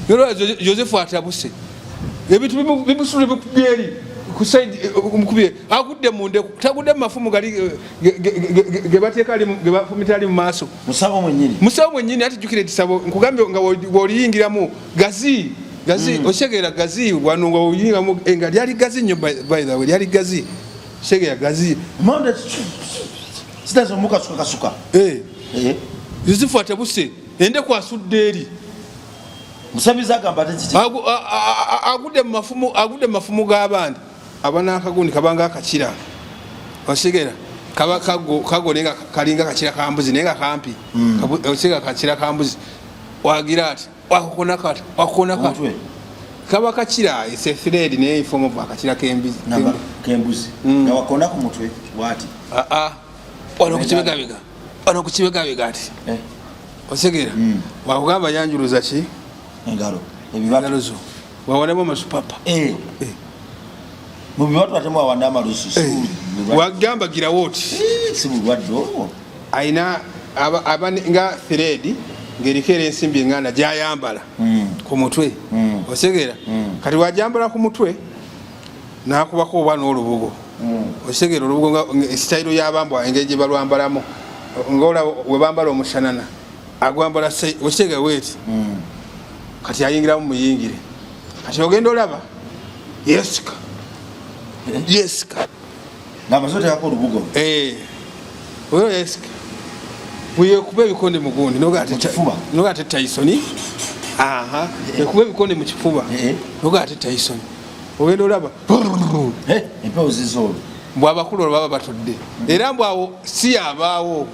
Nero Joseph atabuse ebintu bimusule bikubyeri kusaidi umukubye akudde munde tagudde mafumu gali gebateeka ali gebafumitali mu maaso musabo mwennyini ati jukire tisabo nkugambe nga woliyingiramu gazi oshegera gazi wano nga oyingiramu enga lyali gazi nnyo by the way lyali gazi shegera gazi monde sitazo muka suka Joseph atabuse ende kwasudde eri musabiza agamba ati agudde mafumu g'abandi abana akagundi kabanga akakira osigera kaba kago nenga kalinga kachira kambuzi nenga kampi osiga kachira kambuzi wagira ati wakona kata kaba kachira ise thread ne form of akachira kembuzi na wakona ku mutwe wati ono kuchibega ati osigera wakugamba yanjuluza ki engalo ebibalozo wawonemo masupapa mubi watu watemu awandama lususu wagamba gira woti sibu waddo aina nga thread ngerikere ensimbi ngana jayambala ku mutwe osegera kati wajambala ku mutwe nakubako obwana olubugo osegera olubugo nga style yabambwa engeje balwambalamo ngola webambala omushanana agwambala osegera weti kati ayingira mu muyingire kati ogenda olaba yesika na mazote yako olubugo oyo yesika wiye kuba ebikonde mugundi nogate Tyson ekuba ebikonde mu kifuba nogate Tyson ogenda olaba empewo zizolo mbwabakulu olwo baba batudde era mbwawo si yabaawo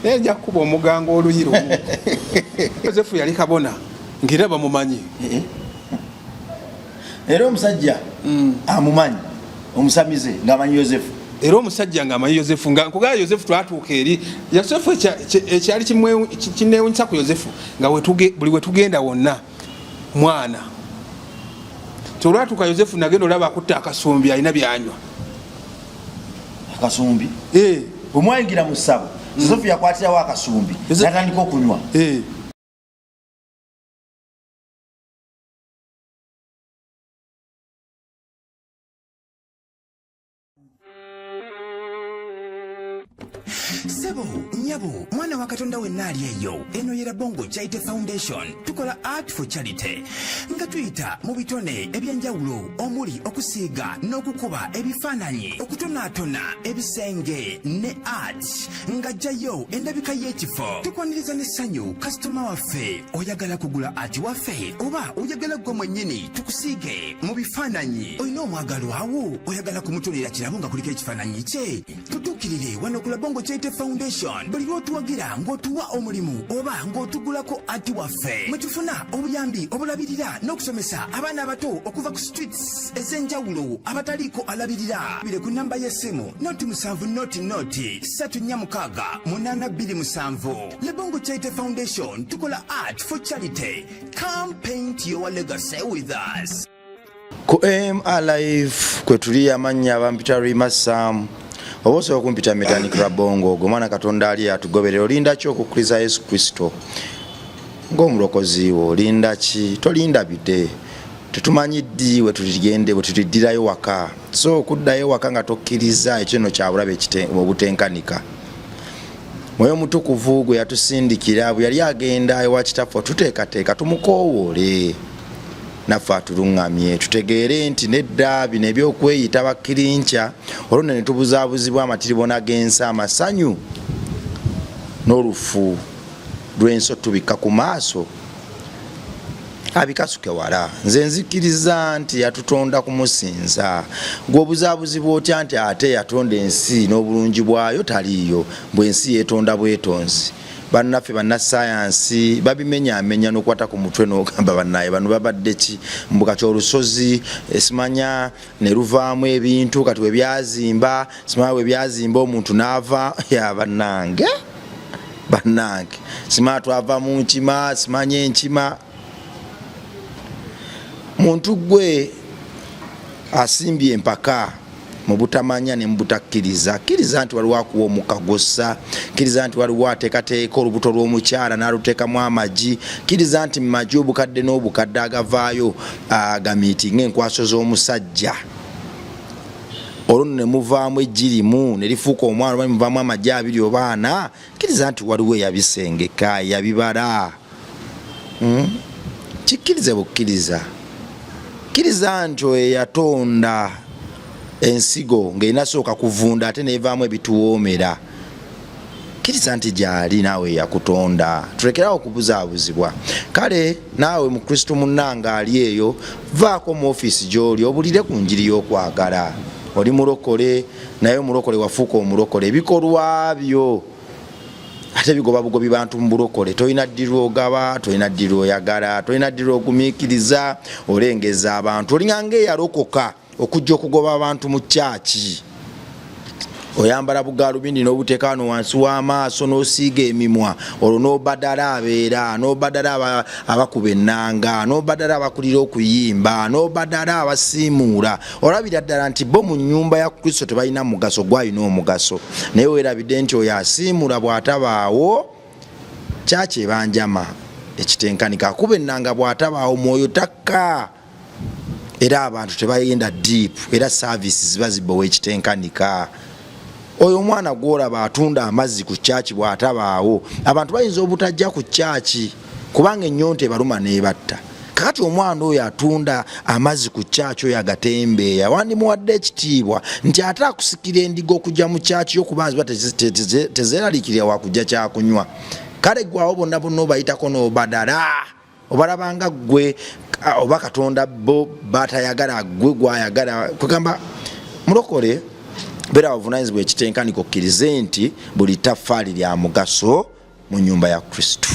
nejja kuba omuganga oluyiro Yosefu yali kabona ngira bamumanyi era omusajja amumanyi omusamize ngamanyi Yosefu era omusajja ngamanyi Yosefu nga nkugala Yosefu twatuuka eri Yosefu ekyali kinewunyisa ku Yosefu nga buli wetugenda wonna mwana tolwatuuka Yosefu nagenda olaba akutta akasumbi alina byanywa akasumbi bwemwayingira mu ssabo Yosefu yakwatirawo akasumbi natandika okunywa Sebo, nyabo, mwana wa Katonda wenna ali eyo. Eno yera Bongo Charity Foundation. Tukola art for charity. Nga tuyita mu bitone ebyenjawulo omuli okusiiga n'okukuba ebifaananyi, okutonaatona ebisenge ne art. Nga jjayo endabika y'ekifo. Tukwaniriza n'essanyu kasitoma waffe oyagala kugula art waffe oba oyagala gwe mwennyini tukusiige mu bifaananyi. Olina omwagalo awo oyagala kumutonera kirabo nga kuliko ekifaananyi kye. Tutuukirire wano ku Bongo Charity Foundation. Buli lw'otuwagira ng'otuwa omulimu oba ng'otugulako ati waffe mwe tufuna obuyambi obulabirira n'okusomesa abaana abato okuva ku streets ez'enjawulo abataliiko alabirira. Bire ku namba y'essimu noti 7 noti 346 Le Bongo Charity Foundation tukola art for charity. Come paint your legacy with us. Ku Alive kwe tuli amannya bampita Rimasam oboso okumpita Metanikira Bongo gomwana Katonda ali atugoberera olinda ki okukkiriza Yesu Kristo ng'omulokozi wo olinda ki tolinda bide tetumanyi ddi we tuligende bwe tuliddirayo waka so okuddayo waka nga tokkiriza ekino kyabulabe obutenkanika mwoyo mutukuvu gwe yatusindikira bwe yali agenda ewa kitaffe tuteekateeka tumukoowole naffe atulungamye tutegeere nti nedda bino ebyokweyita bakkirinkya olwo ne tubuzaabuzibwa amatiribona g'ensi amasanyu n'olufu lw'ensi tubikka ku maaso abikasuke wala nze nzikiriza nti yatutonda kumusinza gw'obuzaabuzibwa otya nti ate yatonda ensi n'obulungi bwayo taliiyo bw'ensi yeetonda bwetonzi bannaffe bannasayansi babimenyamenya n'okwata ku mutwe n'ogamba bannaye bano babadde ki mbuga ky'olusozi esimanya ne luvaamu ebintu kati we byazimba simanya we byazimba omuntu n'ava ya bannange simanya twava mu nkima simanya enkima muntu gwe asimbye empaka mu butamanya ne mu butakkiriza. Kkiriza nti waliwo akuwa omukagossa, kkiriza nti waliwo ateekateeka olubuto lw'omukyala n'aluteekamu amagi, kkiriza nti mu magi obukadde n'obukadde agavaayo agamiitinga enkwaso z'omusajja olwo ne muvaamu ejjirimu ne lifuuka omwana oba muvaamu amagi 2 oba 4, kkiriza nti waliwo eyabisengeka yabibala. Kikkirize bukkiriza. Kkiriza nti oyo yatonda ensigo ng'enasooka kuvunda ate nevaamu ebituwoomera. Kkiriza nti gyali naawe yakutonda. Tulekerawo okubuzaabuzibwa. Kale naawe mu Kristo munnanga ali eyo, vaako mu ofiisi gy'oli obulire ku njiri y'okwagala. Oli mulokole naye omulokole wafuuka omulokole. Ebikolwa byo ate bigoba bugobi bantu mu bulokole. Tolina ddi lw'ogaba, tolina ddi lw'oyagala, tolina ddi lw'ogumiikiriza, olengeza abantu. Olinga ng'eyalokoka okujja okugoba abantu mu kyaki. Oyambala bugalubindi n'obuteeka wano wansi w'amaaso n'osiiga emimwa, olwo n'obadala abeera, n'obadala abakuba ennanga, n'obadala abakulira okuyimba, n'obadala abasiimuula. Olabira ddala nti bo mu nnyumba ya Kristo tebalina mugaso, gwalina omugaso. Naye weerabidde nti oyo asiimuula bw'atabaawo kyaki ebanjama ekitenkanika. Akuba ennanga bw'atabaawo mwoyo takka. Era abantu tebayenda deep, era services ziba zibbawo ekitenkanika. Oyo omwana gwolaba atunda amazzi ku kyaki bw'atabaawo, abantu bayinza obutajja ku kyaki kubanga ennyonta ebaluma n'ebatta. Kakati omwana oyo atunda amazzi ku kyaki oyo agatembeeya, wandimuwadde ekitiibwa nti ate akusikira endiga okujja mu kyaki yokuba ziba tezeeraliikirira wakujja kyakunywa. Kale gwawo bonna bonna obayitako n'obadala, obalabanga ggwe oba Katonda bo batayagala ggwe gwayagala. Kugamba mulokole beera buvunaanyizibwa ekitenkanika okkirize nti buli ttaffaali lya mugaso mu nnyumba ya Kristo.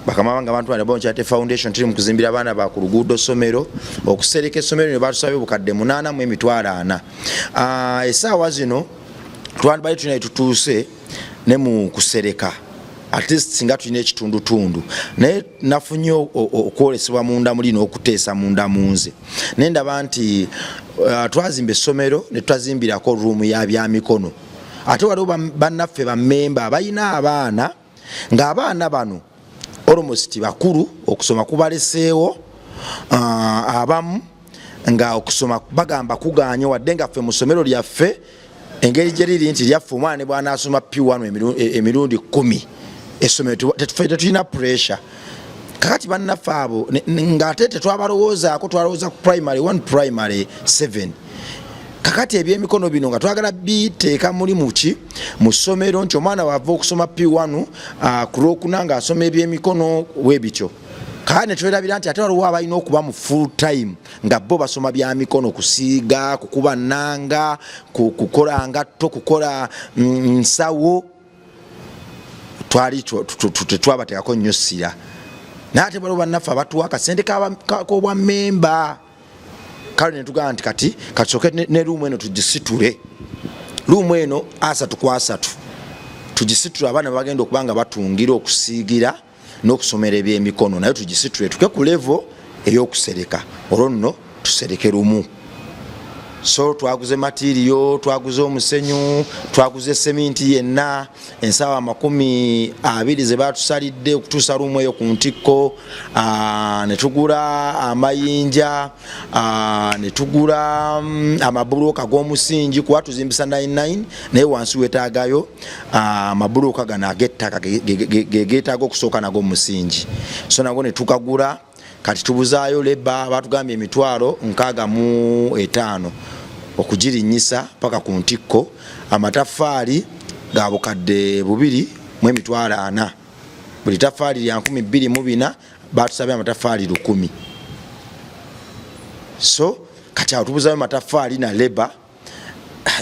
Bakama bange abantu bano Rabboni Charity Foundation tuli mu kuzimbira abaana ba ku luguudo ssomero, okusereka essomero lino batusabye obukadde 8 mu emitwalo 4. Essaawa zino twandibadde tulina tutuuse ne mu kusereka, at least singa tulina ekitundutundu, naye nafunye okwolesebwa munda muli n'okuteesa munda munze. Naye ndaba nti twazimba essomero ne twazimbirako ruumu ya byamikono. Ate waliwo bannaffe bammemba abalina abaana, ng'abaana bano almost bakulu, okusoma kubaleseewo, abamu nga okusoma bagamba kuganya, wadde nga ffe mu ssomero lyaffe engeri gye liri nti lyaffe omwana ne bw'anaasoma P1 emirundi 10 essomero tetulina pressure. Kakati bannaffe abo ng'ate tetwabalowoozaako, twalowooza ku primary 1 primary 7. Kakati ebyemikono bino nga twagala biteeka mulimu ki mu ssomero nti omwana wava okusoma P1 ku lwokuna ng'asoma ebyemikono weebityo. Kakati ne twerabira nti ate waliwo abalina okuba mu full time nga bo basoma bya mikono, kusiiga, kukuba nnanga, kukola ngatto, kukola nsawo. Tetwabateekako nnyo ssira. Naye ate baliwo bannaffe abatuwa akasente k'obwa mmemba. Kale ne tugamba nti kati kasooke ne luumu eno tugisitule. Luumu eno 3 tugisitule, abaana bagenda okuba nga batungira, okusiigira n'okusomera ebyemikono, naye tugisitule tuke ku level ey'okusereka. Olwo nno tusereke lumu. So twaguze material, twaguze omusenyu, twaguze seminti yenna, ensaawa 20 ze batusalidde okutuusa luumu eyo ku ntikko. Ne tugula amayinja, ne tugula amabulooka g'omusingi kuba tuzimbisa 99, naye wansi wetaagayo amabulooka gano ag'ettaka geetaaga okusooka nago omusingi. So nago ne tukagula. Kati tubuzaayo leba batugambye $65,000 okugirinnyisa paka ku ntikko. Amataffaali ga bukadde 2.4. Buli taffaali lya 24,000, batusabye amataffaali 1000. So kati awo tubuzaayo amataffaali na leba.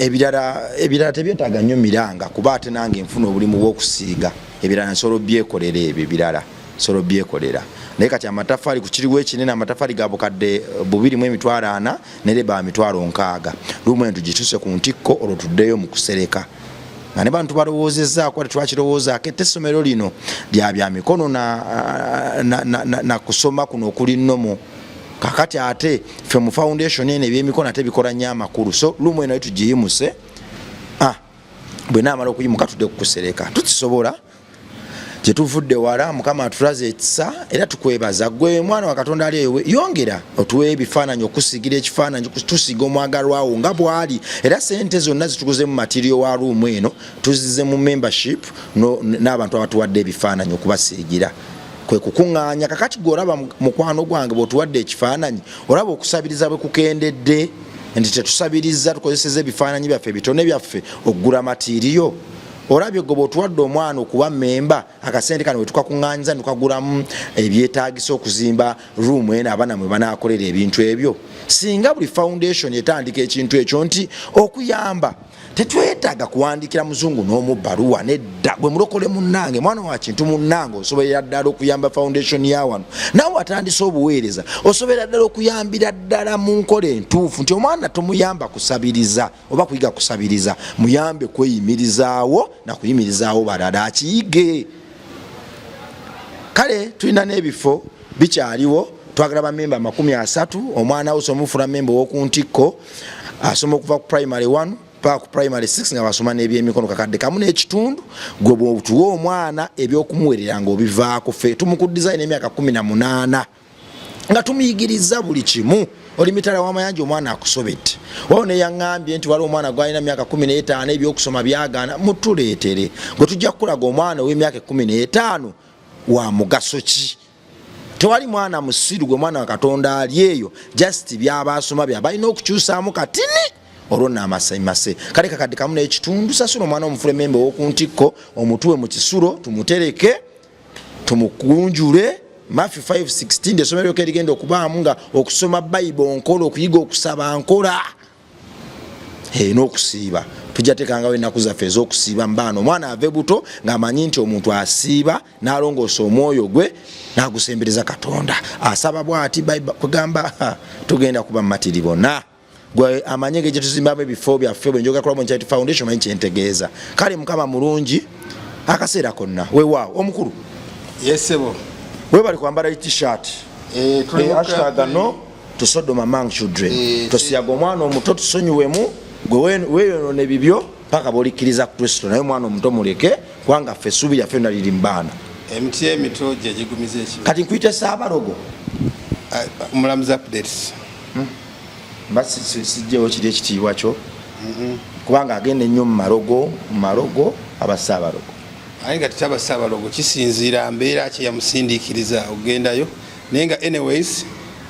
Ebirala tebyetaaga nnyo miranga kuba ate nange nfuna obulimu bw'okusiiga. Ebirala nsobola byekolera, ebyo ebirala nsobola byekolera. Naye kati amataffaali ku kiriwo ekinene, amataffaali ga bukadde 2.4 ne leba 60,000. Luumu eno tugituuse ku ntikko, olwo tuddeyo mu kusereka. Nga ne bantu balowoozezzaako, tetwakirowoozaako. Ate essomero lino lya bya mikono na kusoma kuno okuli nnomo. kakati ate ffe mu foundation ene ebyemikono ate bikola nnyo amakulu so lumu eno tugiyimuse bwe naamala okuyimuka tudde kukusereka tukisobola gyetuvudde wala mukama atulaze ekisa era tukwebaza gwe mwana wa Katonda ali ewe yongera otuwe ebifaananyi okusigira ekifaananyi tusiga omwagalwawo nga bwali era sente zonna zitukuze mu material wa room eno tuzize mu membership n'abantu abatuwadde ebifaananyi okubasiigira kwe kukuŋŋaanya kakati gweolaba mukwano gwange bw'otuwadde ekifaananyi olaba okusabiriza bwe kukendedde nti tetusabiriza tukozeseza ebifaananyi byaffe bitone byaffe okugula material olabye gwe bw'otuwadde omwana okuba memba akasente kano wetukakuŋŋaanyiza tukagulamu ebyetaagisa okuzimba room eno abaana mwe banaakolera ebintu ebyo singa buli foundation etandika ekintu ekyo nti okuyamba tetwetaaga kuwandikira muzungu n'omubbaluwa nedda gwe mulokole munnange mwana wa kintu munnange osobolera ddala okuyamba foundation ya wano nawe atandise obuweereza osobolera ddala okuyambira ddala mu nkola entuufu nti omwana tomuyamba kusabiriza oba kuyiga kusabiriza muyambe kweyimirizaawo nakuyimirizaawo balala akiyige kale tulina n'ebifo bikyaliwo twagala bamemba 30 omwana we somufula memba ow'okuntikko asoma okuva ku primary 1 ku primary 6 nga basoma n'ebyemikono kakadde kamu n'ekitundu gwe bw'otuwa omwana ebyokumuwerera ng'obivaako ffe tumukuddizayo n'emyaka 18 nga tumuyigiriza buli kimu oli mitala w'amayanja omwana akusobedde wao neyaŋŋambye nti wali omwana gwalina myaka 15 ebyokusoma byagaana mutuleetere gwe tujja kukulaga omwana ow'emyaka 15 wa mugaso ki tewali mwana musiru gwe mwana wa Katonda ali eyo just byabasoma byabalina okukyusaamu katini olwo n'amasemase kale kakadde kamu n'ekitundu sasula omwana omufule memba ow'okuntikko omutuwe mu kisulo tumutereke tumukunjule Matthew 5:16 essomero lyoke ligenda okubaamu nga okusoma Bible nkola okuyiga okusaba nkola n'okusiiba tujja tekangawo ennaku zaffe ez'okusiiba mbaano omwana ave buto ng'amanyi nti omuntu asiiba n'alongoosa omwoyo gwe n'agusembereza Katonda asaba bw'ati kugamba tugenda kuba matiri bonna gwe amanyege gye tuzimbamu ebifo byaffe bwe njoga kulabo Charity Foundation manyi kyentegeeza kale mukama mulungi akaseera konna weewaawo omukulu yesebo webali kwambala t-shirt hashtag no to Sodom among children tosiyaga omwana omuto tusonyiwemu gwe weeyonona ebibyo paka bw'olikkiriza ku Kristo naye omwana omuto muleke kubanga ffe essuubi lyaffe na liri mbaana emiti emito gye gigumiza ekibi kati nkuyite Saabalogo omulamuzi updates mba sijjewo kiri ekitiibwa kyo kubanga agenda ennyo mu malogo aba Saabalogo aye nga tetaba Saabalogo kisinziira mbeera ki yamusindiikiriza ogendayo naye nga anyways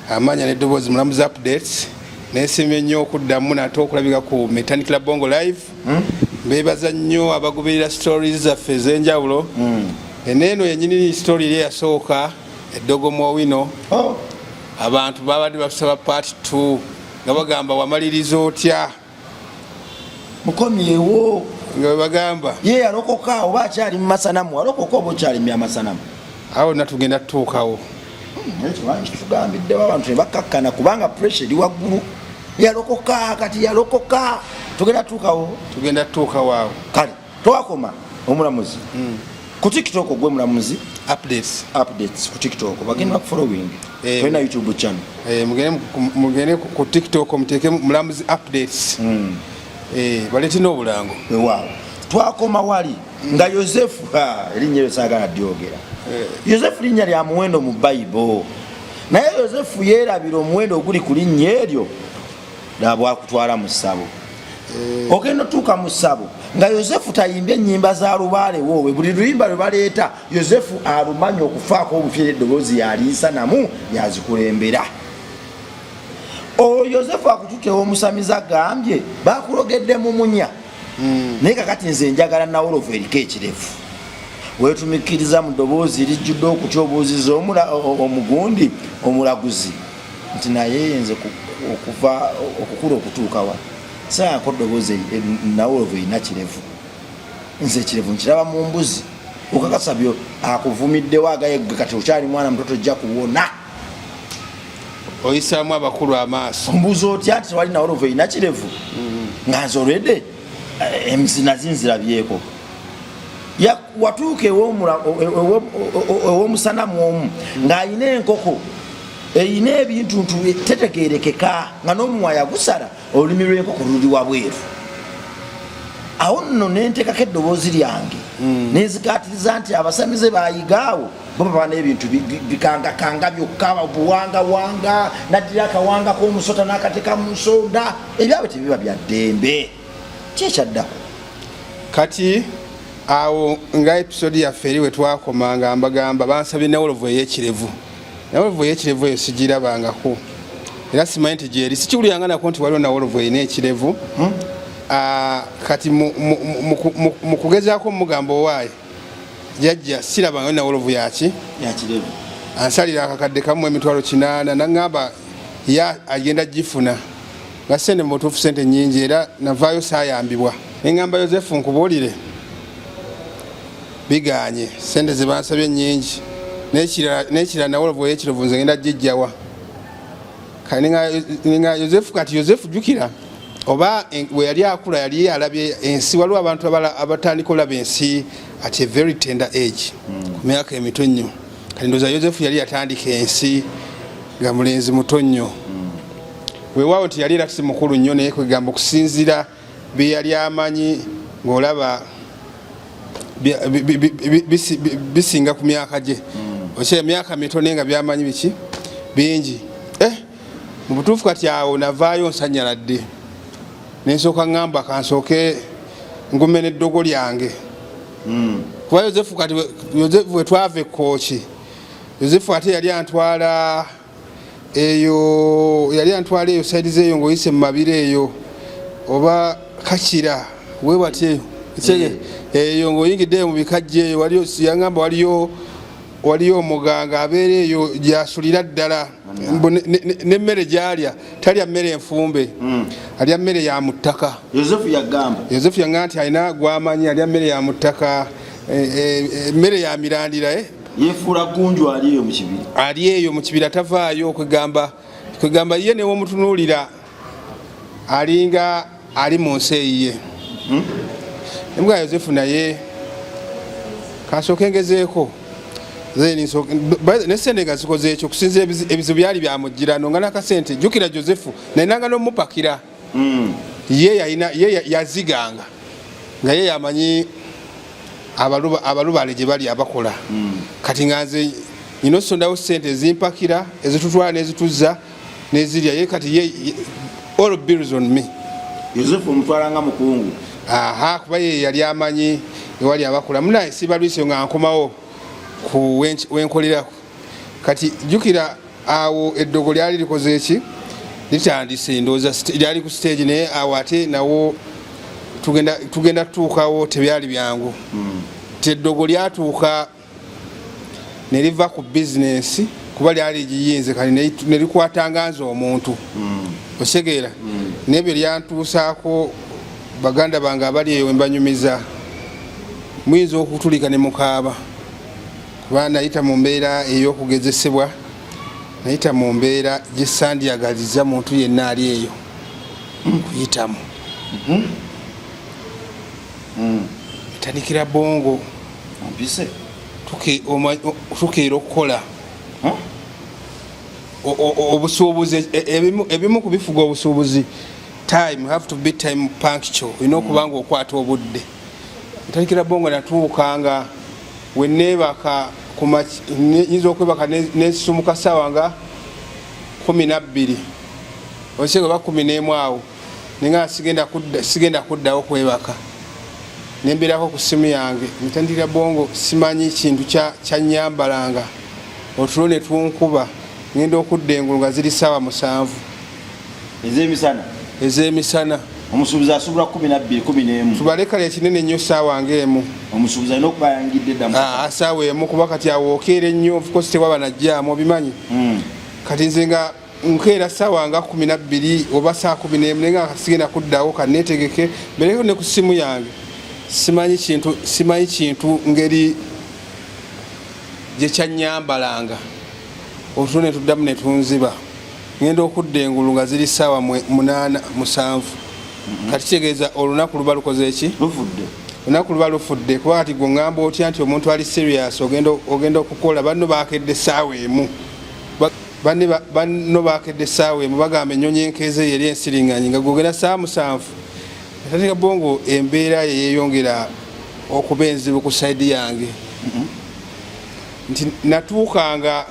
amanya n'eddoboozi mulamuzi updates nesimye nnyo okuddamu nate okulabika ku Mechanic Club Bongo Live beebaza nnyo abagoberera stories zaffe ez'enjawulo eneeno yennyini story eri eyasooka eddogomo wino abantu babadde basaba part 2 nga bagamba wamaliriza otya mukomyewo nga webagamba ye yalokoka oba akyali mu masanamu walokoka oba okyali mu masanamu awo natugenda tutuukawo tugambiddewo abantu ne bakkakkana kubanga pressure eri waggulu yalokoka kati yalokoka tugenda tutuukawo awo kale twakoma omulamuzi ku TikTok gwe mulamuzi updates ku TikTok bagenda following twina YouTube channel mugende ku TikTok muteeke mulamuzi updates baleti n'obulango waaw twakoma wali nga Yosefu erinnya eryo saagala dyogera Yosefu linnya lya muwendo mu Bible naye Yosefu yeerabira omuwendo oguli ku linnya eryo bwakutwala mu ssabo ogenda otuuka mu ssabo nga Yosefu tayimbye ennyimba za lubaale woowe buli luyimba lwe baleeta Yosefu alumanya okufaako obufyera eddoboozi yaliisa namu yazikulembera Yosefu akututewo omusamiza gambye bakulogedde mu munya naye kakati nze njagala nawolovu eriko ekirevu wetumikkiriza mu ddoboozi erijjudde okutya obuuziza omugundi omulaguzi nti naye yenze okuva okukula okutuukawa saako ddoboozi nawolovu erina kirevu nze ekirevu nkiraba mu mbuzi okakasa byo akuvumiddewo agayegga kati okyali mwana muto tojja kuwona oyisaamu abakulu amaaso ombuuzi otya nti tewali nawolovu erina kirevu nga nze olwedde emizina zinzirabyeko watuuka ew'omusanamu omu ng'ayina enkoko eyina ebintu tetegerekeka nga n'omumwa yagusala olulimi lw'enkoko luli wabweru. Awo nno nenteekako eddoboozi lyange nenzikaatiriza nti abasamize bayigaawo bo baba n'ebintu bikangakanga byokka buwangawanga, naddira akawanga k'omusota n'akateeka mu nsonda, ebyabwe tebiba bya ddembe. Kyekyaddako kati awo nga episode yaffe eri we twakomanga mbagamba bansabye Nawolovu ey'ekirevu. Nawolovu ey'ekirevu eyo sigirabangako era simanyi nti gyeri, sikiwuliranga nako nti waliwo Nawolovu eyina ekirevu. Kati mu kugezaako omugambo owaayo jjajja sirabanga Nawolovu yakirevu ansalira akakadde kamu emitwalo 8 naŋŋamba ya agenda gifuna nga sente mu butuufu sente nnyingi era navaayo saayambibwa. Neŋŋamba Yozefu nkubuulire biganye sente ze bansabye nnyingi n'ekirala Nawolovu ey'ekirevu nze ngenda gijjawa. Nga Yozefu kati Yozefu jjukira oba we yali akula yali alabye ensi, waliwo abantu abatandika olaba ensi at a very tender age ku myaka emito nnyo. Kati ndowooza Yozefu yali yatandika ensi nga mulenzi muto nnyo. Weewaawo nti yali era si mukulu nnyo naye kwegamba okusinziira bye yali amanyi ng'olaba bisinga ku myaka gye. Okye emyaka mito naye nga byamanyi biki bingi. Mu butuufu kati awo navaayo nsanyaladde nensooka ŋŋamba kansooke ngume n'eddogo lyange. Kuba Yozefu kati Yozefu we twava ekkooki, Yozefu ate yali antwala eyo saidi zeeyo ng'oyise mu mabire eyo oba Kakira we bati eyo ng'oyingiddeyo mu bikajja eyo yaŋŋamba waliyo omuganga abeera eyo gyasulira ddala n'emmere gy'alya talya mmere enfumbe, alya mmere ya mu ttaka. Yozefu yagamba nti alina gwamanyi alya mmere ya mu ttaka, emmere ya mirandira. Yefuula gunju ali eyo mu kibira tavaayo. Kwegamba ye newomutunuulira alinga ali mu nsi eyiye. Embwa Yozefu naye kansooke ngezeeko nesente nga zikoze ekyo okusinza ebizibu byali byamugirano nga nakasente. Jjukira Yozefu nayenanga n'omupakira ye yaziganga nga ye yamanyi abalubale gye bali abakola. Kati nga nze nyina osondawo sente ezimpakira ezitutwala n'ezituzza n'ezirya ye kati ye all bills on me. Yozefu omutwala nga mukungu. Kuba ye yali amanyi ewali abakola munaye sibalwise nga nkomawo ku wenkolerako. Kati jjukira awo eddogo lyali likoze eki litandise ndowooza lyali ku stage naye awo ate nawo tugenda tutuukawo tebyali byangu. Eddogo lyatuuka ne liva ku bizinesi kuba lyali giyinze kati ne likwatanga nze omuntu osegeera n'ebyo lyantuusaako baganda bange abali eyo embanyumiza muyinza okutulika ne mukaaba kuba nayita mu mbeera ey'okugezesebwa, nayita mu mbeera gye sandiyagaliza muntu yenna ali eyo kuyitamu. Etandikira bongo tukeera okukola obusuubuzi ebimu ku bifuga obusuubuzi. Time have to be time punctual, olina okuba nga okwata obudde. Etandikira bongo natuukanga wenneebaka nyinza okwebaka nesumuka ssaawa nga 12 osega oba 11 awo nenga sigenda kuddawo kwebaka nembeerako ku ssimu yange. Ntandikira bongo simanyi kintu kyanyambalanga otulo ne tunkuba ngenda okudda engulu nga ziri ssaawa 7 ez'emisana. Omusuubuzi asubula 12-11 tubaleka ekinene nnyo ssaawa ng'emu. Omusuubuzi alina okuba yangidde ddamu ssaawa emu kuba kati awo okeera ennyo of course tewaba najjaamu obimanyi. Kati nze nga nkeera ssaawa nga 12 oba saa 11 naye nga sigenda kuddawo kanneetegeke mbereko ne ku ssimu yange. Simanyi kintu ngeri gye kyanyambalanga otulo ne tuddamu ne tunziba ngenda okudda engulu nga ziri ssaawa 8-7. Kati kitegeeza olunaku luba lukoze eki? Olunaku luba lufudde kuba kati gwe ŋŋamba otya nti omuntu ali serious ogenda okukola banno bakedde ssaawa emu banno bakedde saawe mubagamba ennyonyi enkeeze yeri ensiriŋŋanyi nga gogera saa 7 Metanika Bongo embeera yeyongera okuba enzibu ku saidi yange nti natuukanga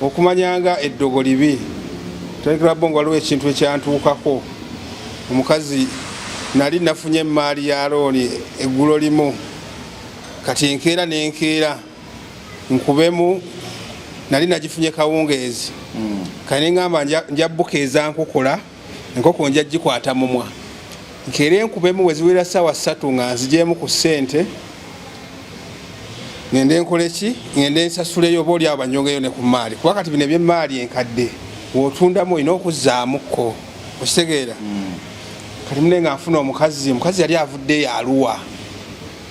okumanyanga eddogo libi. Metanika Bongo waliwo ekintu ekyantuukako. Omukazi nali nafunye emaali ya looni eggulo limu kati enkeera n'enkeera nkubemu nali nagifunye kawungeezi kane ngamba nja bukeeza nkokola enkoko nja gikwata mumwa nkeera enkubemu weziwera ssaawa 3 nga nzigyemu ku ssente ngende nkoleki ngende nsasuleyo oba oli abo banyongeyo ne ku maali kuba kati bino ebyemaali enkadde wotundamu olina okuzzaamuko okitegeera kati mune nga nfuna omukazi yali avuddeyo Arua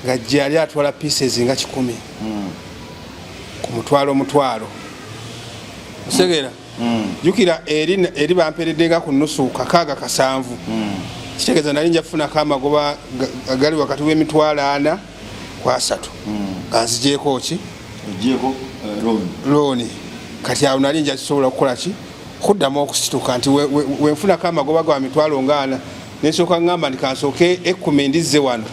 ng'ajja yali atwala pieces nga 10 ku mutwalo okitegeera jukira eri bamperedde nga ku nnusu 6 kitegeeza nali nja kufunako amagoba agali wakati w'emitwalo 4 ku 3 nga nzigyeko ki looni kati awo nali nja kisobola kukola ki kuddamu okusituka nti wenfunako amagoba ga mitwalo 4 nesooka ngamba ndikansooke 10 ndizze wano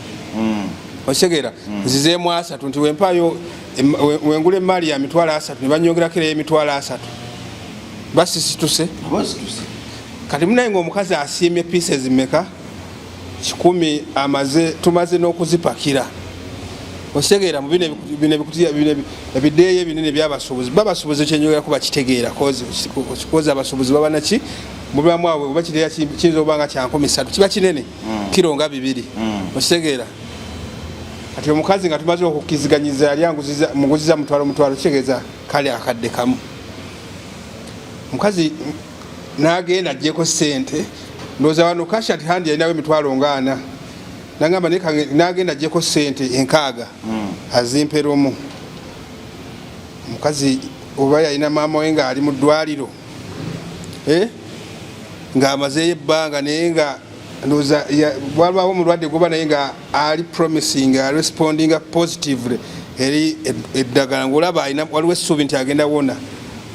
okitegeera nzizeemu 3 nti wempayo wengula emaali ya mitwalo 3 ne banyongerako emitwalo 3 basisituse kati munaye ng'omukazi asiimye pieces mmeka 10 tumaze n'okuzipakira okitegeera mu bino ebideeyo ebinene by'abasuubuzi babasuubuzi kyenyogera kuba kitegeera kozi abasuubuzi baba naki mubulamu abwe oba kireya kiyinza oba nga kya 3 kiba kinene kiro nga 2 okitegeera kati omukazi nga tumaze okukkiziganyiza yali muguziza mutwalo kitegeeza kale akadde kamu omukazi n'agenda ajjeko ssente ndowooza wano kashati handi yalinawo emitwalo 4 nagamba n'agenda ajjeko ssente 6 azimpera omu omukazi oba yalina maama we nga ali mu ddwaliro ng'amazeeyo ebbanga naye nga ndowooza waliwo omulwadde goba naye nga ali promising respondinga positively eri eddagala ng'olaba waliwo essuubi nti agenda wona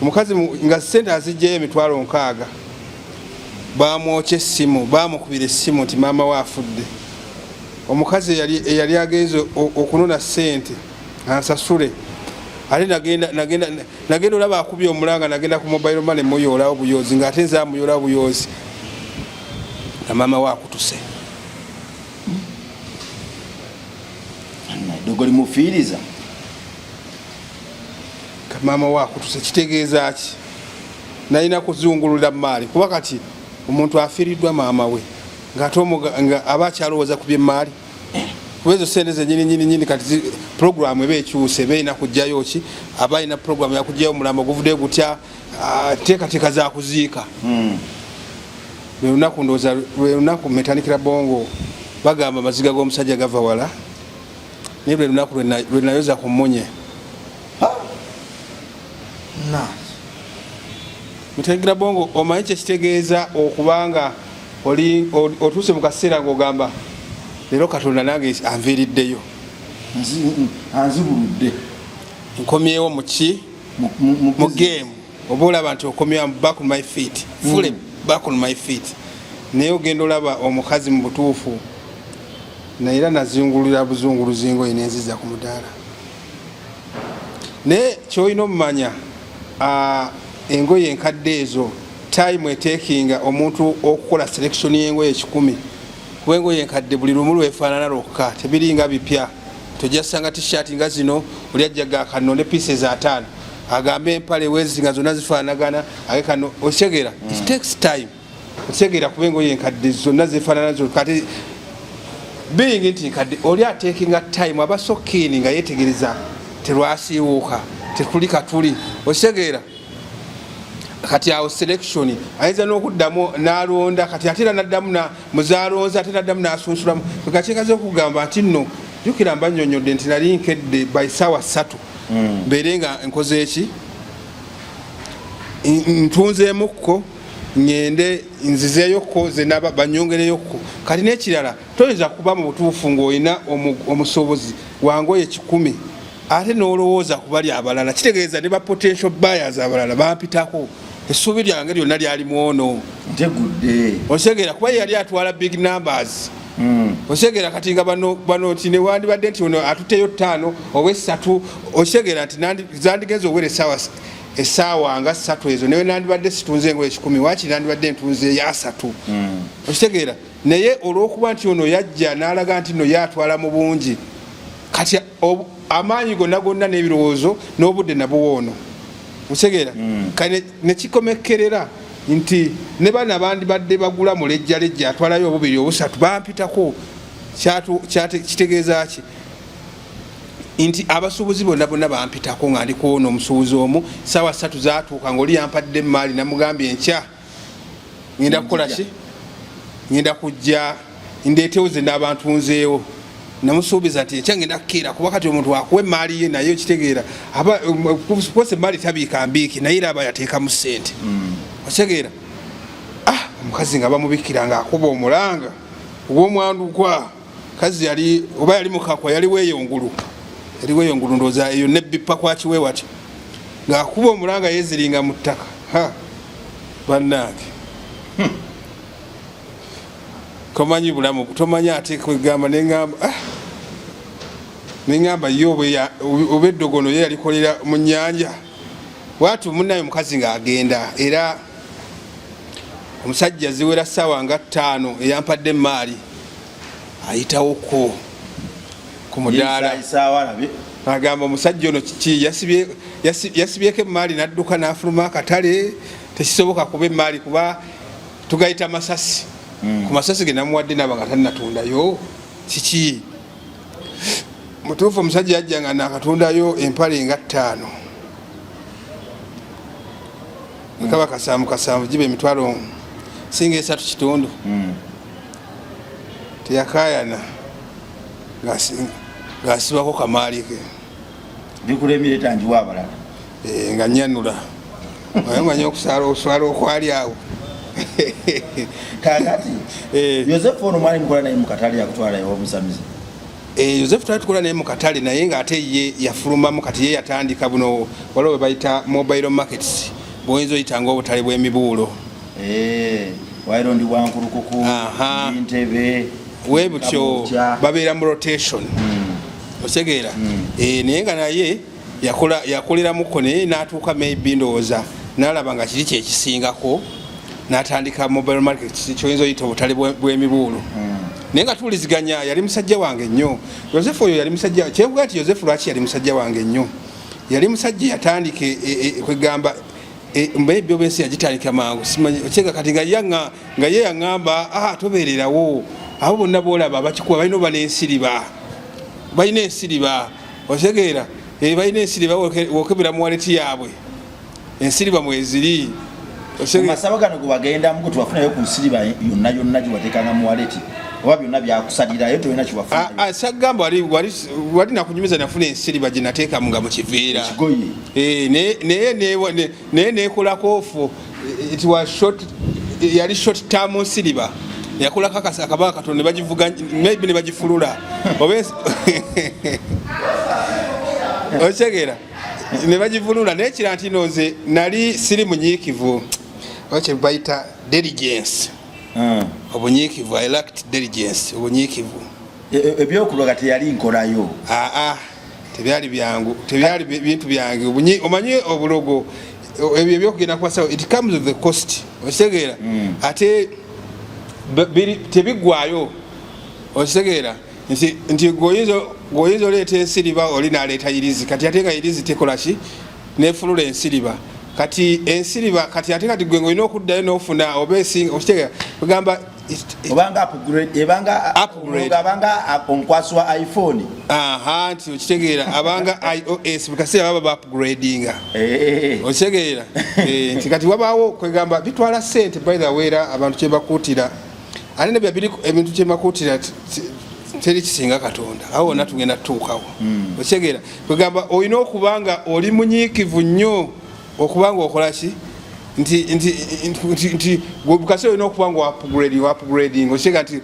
omukazi nga ssente azijjayo emitwalo 6 bamwokya essimu bamukubira essimu nti maama we afudde omukazi eyali agenze okunona ssente ansasule ate nagenda olaba akubye omulanga nagenda ku mobile money muyoolawo buyoozi ng'ate nze amuyoolawo buyoozi na maama we akutuse dogoli mufiiriza maama we akutuse kitegeeza ki nalina kuzungulula maali kuba kati omuntu afiiriddwa maama we ng'ate nga aba akyalowooza ku byemaali kuba ezo sente zenyini kati programu eba ekyuse eba erina kujjayo ki aba alina programu yakujjayo omulambo guvudde gutya teekateeka za kuziika lwe lunaku ndowooza lwe lunaku Metanika Bongo bagamba amaziga g'omusajja gava wala naye lwe lunaku lwe nayoza ku mmunye Metanika Bongo omanyi kyekitegeeza okubanga otuuse mu kaseera ng'ogamba leero Katonda nange anviiriddeyo anzibuludde nkomyewo muki mu game oba olaba nti okomyewo back on my feet fully back on my feet naye ogenda olaba omukazi mu butuufu naera nazingulira buzunguluzi engoye nenziza ku mudaala naye kyolina omumanya engoye enkadde ezo time etekinga omuntu okukola selection y'engoye 10 kuba engoye enkadde buli lumu lwefaanana lwokka tebiringa bipya tojasanga t-shirt nga zino oli ajjaga kano ne pieces 5 agambe empale wezi nga zonna zifaanagana age kano okitegeera it takes time okitegeera kuba engoye enkadde zonna zifaanana zo kati being nti nkadde oli atekinga time aba so keen nga yetegereza terwasiiwuuka tetuli katuli okitegeera kati awo selection ayinza n'okuddamu n'alonda kati ate era n'addamu muzaalonze ate n'addamu n'asunsulamu kakakyekaze okugamba nti nno jjukira mbannyonnyodde nti nali nkedde by ssaawa 3 mbeere nga nkoze eki ntunzeemukko ngende nzizeeyokko zenaba banyongereyokko kati n'ekirala toyinza kuba mu butuufu ng'olina omusobozi wangoye 10 ate n'olowooza ku bali abalala kitegeeza ne ba potential buyers abalala bampitako essuubi lyange lyonna lyalimu ono osegeera kuba yali atwala big numbers osegeera kati nga bano ti newandibadde nti ono atuteyo 5 oba 3 osegeera nti zandigenza obwera essaawa nga 3 ezo newe nandibadde situnze engoye 10 wakiri nandibadde ntunze ya 3 okitegeera naye olw'okuba nti ono yajja n'alaga nti no yatwala mu bungi kati amaanyi gonna n'ebirowoozo n'obudde nabuwoono otegeera kale nekikomekerera nti ne bana bandibadde bagula mu lejjalejja atwalayo obubiri obusatu bampitako kitegeeza ki nti abasuubuzi bonna bampitako nga ndiko ono omusuubuzi omu saawa 3 zaatuuka ngaoli yampadde emaali namugambye enkya ngenda kukola ki ngenda kujja ndeetewo ze n'abantu nzeewo namusuubiza nti enkya ngenda kukiira kuba kati omuntu akuwa emaali ye naye okitegeera kukosa emaali tabiika mbiiki naye era aba yateekamu ssente okitegeera omukazi nga bamubikira nga akuba omulanga ogw'omwandukwa kazi yali oba yali mukakwa yali weeyongulu ndowooza eyo nebbipa kwakiwe wati ng'akuba omulanga yeziringa mu ttaka bannange komanyi bulamu tomanyi ate kwegamba neŋŋamba ye oba eddogono ye yalikolera mu nnyanja watu munnayo mukazi ng'agenda era omusajja ziwera ssaawa nga 5 eyampadde emaali ayitawoko ku mudaala agamba omusajja ono kiki yasibyeko emaali n'adduka n'afuluma akatale tekisoboka kuba emaali kuba tugayita masasi ku masasi ge namuwadde naba nga tannatundayo kiki mutuufu omusajja yajja nga nakatundayo empale nga 5 kaba kasanvu giba emitwalo singa 3.5 teyakayana ng'asibako kamaali ke bikulemire tanjiwa abalala nga nyanula naye manyi oswala okwali awo kakati Yosefu ono mwali mukola naye mukatale yakutwala omusamizi Yosefu twali tukola naye mukatale naye ng'ate ye yafulumamu kati ye yatandika buno waliwo we bayita mobile markets bwoyinza oyitanga obutale bw'emibuulo wairo ndi wankulukuku ntebe webutyo babeera mu rotation otegeera naye nga naye yakoleramuko naye n'atuuka maybe ndowooza n'alaba nga kiri kyekisingako n'atandika mobile market kyoyinza oyita obutale bw'emibuulo naye nga tuwuliziganya yali musajja wange nnyo Yosefu oyo yali musajja kyenvuga nti Yosefu lwaki yali musajja wange nnyo yali musajja yatandika kwegamba maybe obensi yagitandika mangu simanyi okyega kati nga ye yaŋŋamba tobeererawo abo bonna boolaba abakikuba balina oba n'ensiriba balina ensiriba otegeera balina ensiriba wokebera mu waleti yaabwe ensiriba mweziri masaba gano gwe bagendamu gwe tuwafunayo ku nsiriba yonna gyewateekanga mu waleti oba byonna byakusalirayo tolina kiwafunayo sagamba wali nakunyumiza nafuna ensiriba gye nateekamu nga mu kiveera naye neekolako ofu yali short term nsiriba yakolako akabaka katono nebagivuga maybe nebagifulula okyegera nebagivulula naye kira nti noze nali siri munyiikivu wakye bayita diligence obunyiikivu I lacked diligence obunyiikivu ebyokulwa kati yali nkolayo tebyali byangu tebyali bintu byange omanyi obulogo ebyo ebyokugenda kubasawo it comes with the cost okitegeera ate tebiggwayo okitegeera nti gwoyinza oleeta ensiriba oli naleeta irizi kati ate nga irizi tekolaki nefulula ensiriba kati ensiriba kati ate kati gwe olina okuddayo n'ofuna oba esinga okitegeera kugamba abanga omukwasi wa iPhone nti okitegeera abanga iOS bikaseera baba upgradinga okitegeera nti kati wabaawo kwegamba bitwala ssente by the way abantu kyebakuutira ate nebya biri ebintu kyemakuutira teri kisinga Katonda awo wonna tugenda tutuukawo okitegeera kwegamba olina okubanga oli munyiikivu nnyo okubanga okolaki nti bukase olina okubanga upgrading okitegeera nti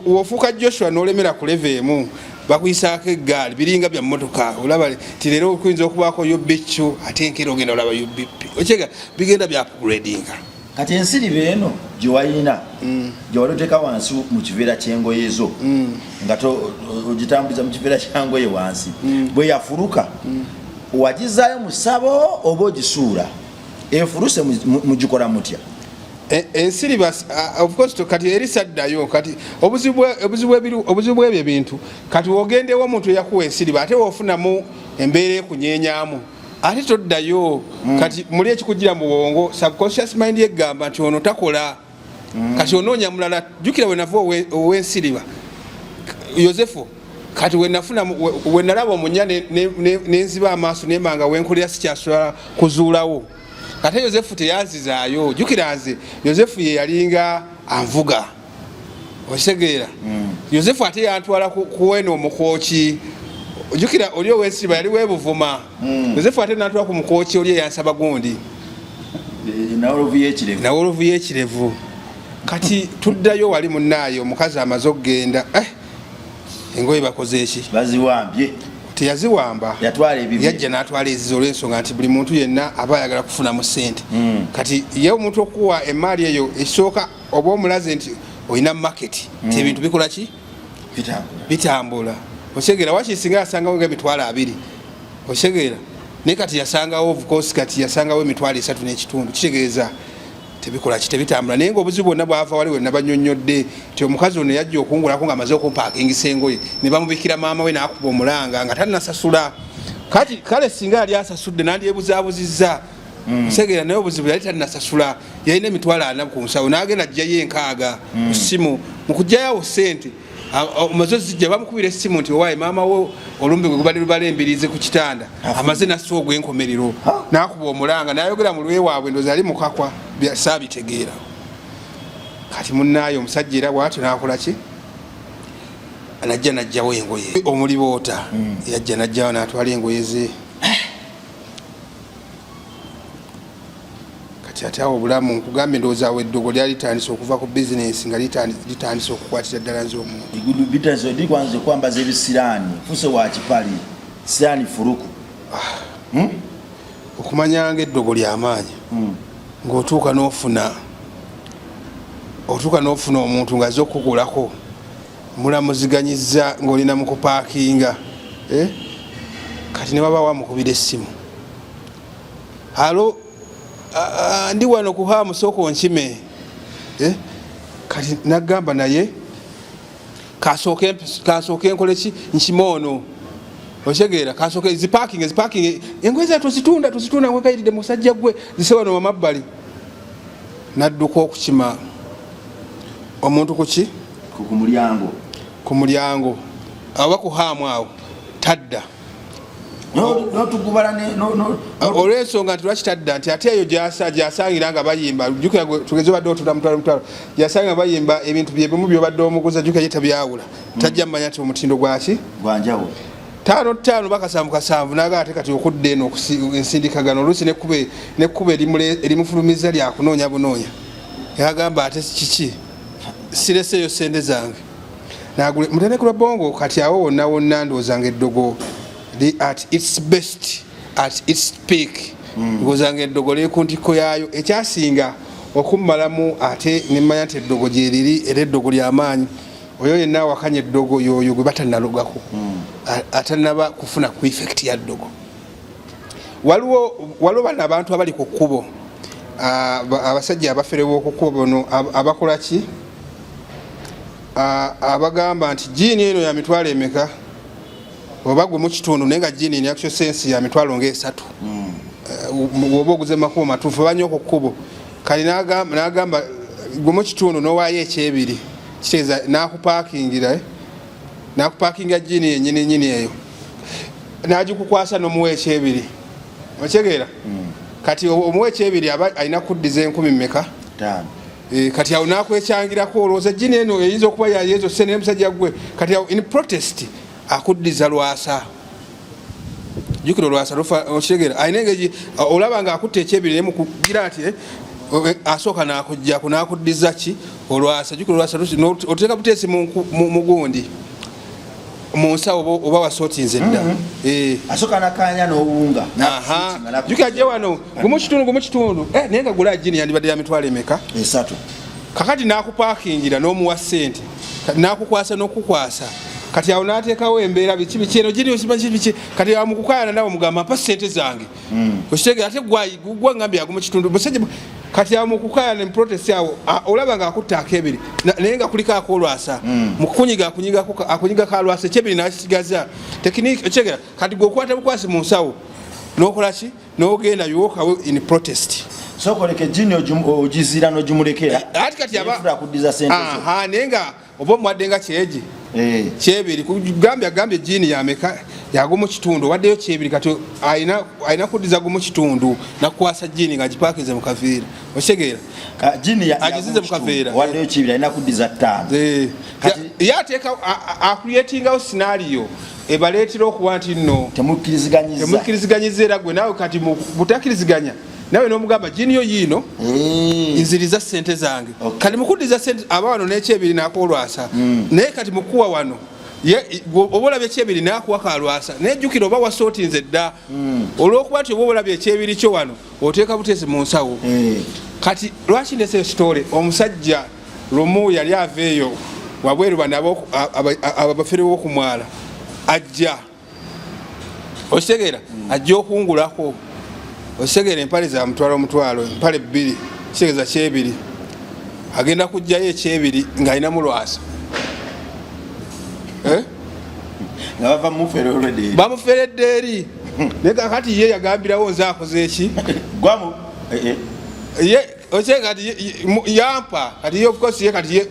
wofuuka Joshua n'olemera ku level emu bakuyisaako eggaali biringa bya mmotoka olaba ti leero okuyinza okubaako yobbicu ate enkera ogenda olaba UBP okyega bigenda bya upgradinga kati ensiriba eno gyewayina gyewali oteeka wansi mu kiveera ky'engoye ezo nga ogitambuliza mu kiveera kyangoye wansi bwe yafuluka wagizaayo mu ssabo oba ogisuula efuluse mugikola mutya ensiriba of course kati eri saddayo kati obuzibu bw'ebyo ebintu kati wogendewo omuntu eyakuwa ensiriba ate wofunamu embeera ekunyenyaamu ate toddayo kati muli ekikugira mu bwongo subconscious mind egamba nti ono takola kati onoonya mulala jjukira wenava ow'ensiriba Yosefu kati wenalaba omunya nenziba amaaso nemanga wenkolera sikyasobola kuzuulawo kati Yosefu teyanzizaayo jjukira nze Yosefu ye yalinga anvuga okitegeera Yosefu ate yantwala kuwena omukooki jjukira oli ow'ensiriba yali webuvuma Yosefu ate natwala ku mukooki oli eyansaba gundi nawolovu y'ekirevu kati tuddayo wali munaayo omukazi amaze okgenda engoye bakoze eki baziwambye teyaziwamba yajja n'atwala ezizo olw'ensonga nti buli muntu yenna aba ayagala kufunamu ssente kati ye omuntu okuwa emaali eyo ekisooka oba omulaze nti olina maketi ti ebintu bikola ki bitambula okitegeera wakisinga yasangawo nga emitwalo 2 okitegeera naye kati yasangawo ovukosi kati yasangawo emitwalo 3 n'ekitundu kitegeeza tebikola ki tebitambula naye ng'obuzibu bwonna bwava wali wenna bannyonnyodde nti omukazi ono yajja okungulako ng'amaze okumpaakingisa engoye ne bamubikira maama we n'akuba omulanga nga tannasasula kati kale singa yali asasudde n'andyebuzaabuzizza otegeera naye obuzibu yali tannasasula yalina emitwalo 4 ku nsawo n'agenda ajjayo 6 ku ssimu mu kujjayawo ssente omaze zijja bamukubira essimu nti owaaye maama wo olumbe gwe gubali lubala embirize ku kitanda amaze nassa ogw'enkomerero n'akuba omulanga n'ayogera mu lwe waabwe ndoozi ali mukakwa saabitegeera kati munnaayo omusajja era bw'atyo n'akola ki najja najjawo engoye omuliboota yajja najjawo n'atwala engoye ze kati ate awo obulamu nkugambye ndowooza awo eddogo lyali litandise okuva ku bizinesi nga litandise okukwatira ddala nz'omuntu bitandise dikwanze kwambaza ebisiraani fuse wa kipali siraani furuku okumanyanga eddogo ly'amaanyi ng'otuuka n'ofuna omuntu ng'azze okukugulako mulamuziganyizza ng'olina mu kupaakinga kati ne baba wamukubira essimu halo ndi wano kuhaamu sooka onkime kati nagamba naye kasooke nkole ki nkime ono okitegeera kasooke zipaakinge engoye zaa tozitunda wegayiride musajja gwe zise wano wamabbali nadduka okukima omuntu kuki ku mulyango aba kuhaamu awo tadda olw'ensonga nti lwaki tadda nti ate eyo gyasangira nga bayimba jjukira tugeze badde otula mutwalo gyasangira bayimba ebintu byebimu byobadde omuguza jjukira ye tabyawula tajja mmanya nti omutindo gwaki gwanjawulo 5 baka 7 naga ate kati okudde eno ensindikagano oluusi nekkuba erimufulumiza lyakunoonya bunoonya yagamba ate kiki sireseeyo sente zange mutendeku lwa bongo kati awo wonna ndoozanga eddogo at its best at its peak ngozanga eddogo leku ntiko yaayo ekyasinga okummalamu ate nemanya nti eddogo gyeriri era eddogo ly'amaanyi oyo yenna awakanya eddogo yoyo gwe batannalogako atannaba kufuna ku effect ya ddogo waliwo bano abantu abali ku kkubo abasajja abafere b'oku kkubo bono abakola ki abagamba nti jiini eno ya mitwalo emeka oba gwe mu kitundu naye nga jiini ni actual sense ya mitwalo nga 3 oba oguze makubo matuufu banyo ku kkubo kali n'agamba gwe mu kitundu n'owaayo ekyebiri kitegeeza n'akupaakinga jiini yennyini eyo n'agikukwasa n'omuwa ekyebiri okitegeera kati omuwa ekyebiri aba alina kuddiza 10 mmeka kati awo nakwekyangirako olowooza jiini eno eyinza okuba yayezo se naye musajja gwe kati awo in protest akuddiza lwasa jukira olwasa okitegeera alina engeri olaba nga akutta ekyebiri naye mukugira nti asooka nakujjaku nakuddiza ki olwasa jukira olwasa oteeka buteesi mu gundi mu nsawo oba wasootinze dda asoka nakanya n'owunga jukira gye wano gumu kitundu naye nga gula jini yandibadde ya mitwalo emeka 3 kakati n'akupaakingira n'omuwa ssente n'akukwasa n'okukwasa kati awo n'ateekawo embeera biki eno jini osimanyi kati awo mukukayana nawe mugamba mpa ssente zange okitegera ate gwa ngambye agumu kitundu musajja kati awo mukukayana muprotesti awo olaba nga akuttaako ebiri naye nga kuliko akolwasa mukunyiga akunyiga kalwasa ekyebiri nakisigaza tekiniki okitegera kati gweokwata bukwasi mu nsawo n'okolaki n'ogenda yowokawo in protest sokoleke jini ogizira n'ogimulekera ati kati akuddiza sente naye nga oba omuwadde nga kyegi kyebiri gambye jini yameka yagumu kitundu waddeyo kyebiri kati ayina kuddiza gumu kitundu nakukwasa jini nga agipakize mu kaveera okitegeera agizize mu kaveera waddeyo kyebiri ayina kuddiza 5 ye ateeka akuyetingawo sinaliyo ebaleetera okuba nti nno temukkiriziganyizza era gwe naawe kati butakkiriziganya nawe n'omugamba jiniyo yiino nziriza ssente zange kati mukuddiza ssente aba wano n'ekyebiri n'akolwasa naye kati mukuwa wano oba olabye ekyebiri n'akuwa kalwasa naye jjukira oba wasootinze dda olw'okuba nti oba olabye ekyebiri kyo wano oteeka buteesi mu nsawo kati lwaki ndeseyo sitole omusajja lumu yali aveeyo wabweru banabo abafere b'okumwala ajja okitegeera ajja okungulako osegera empale za omutwalo empale 2 kisegeza kyebiri agenda kujjayo ekyebiri ng'alina mulwasa nga bamuferedde eri naye kakati ye yagambirawo nze akoze eki kati yampa kati ye ofcourse ye kati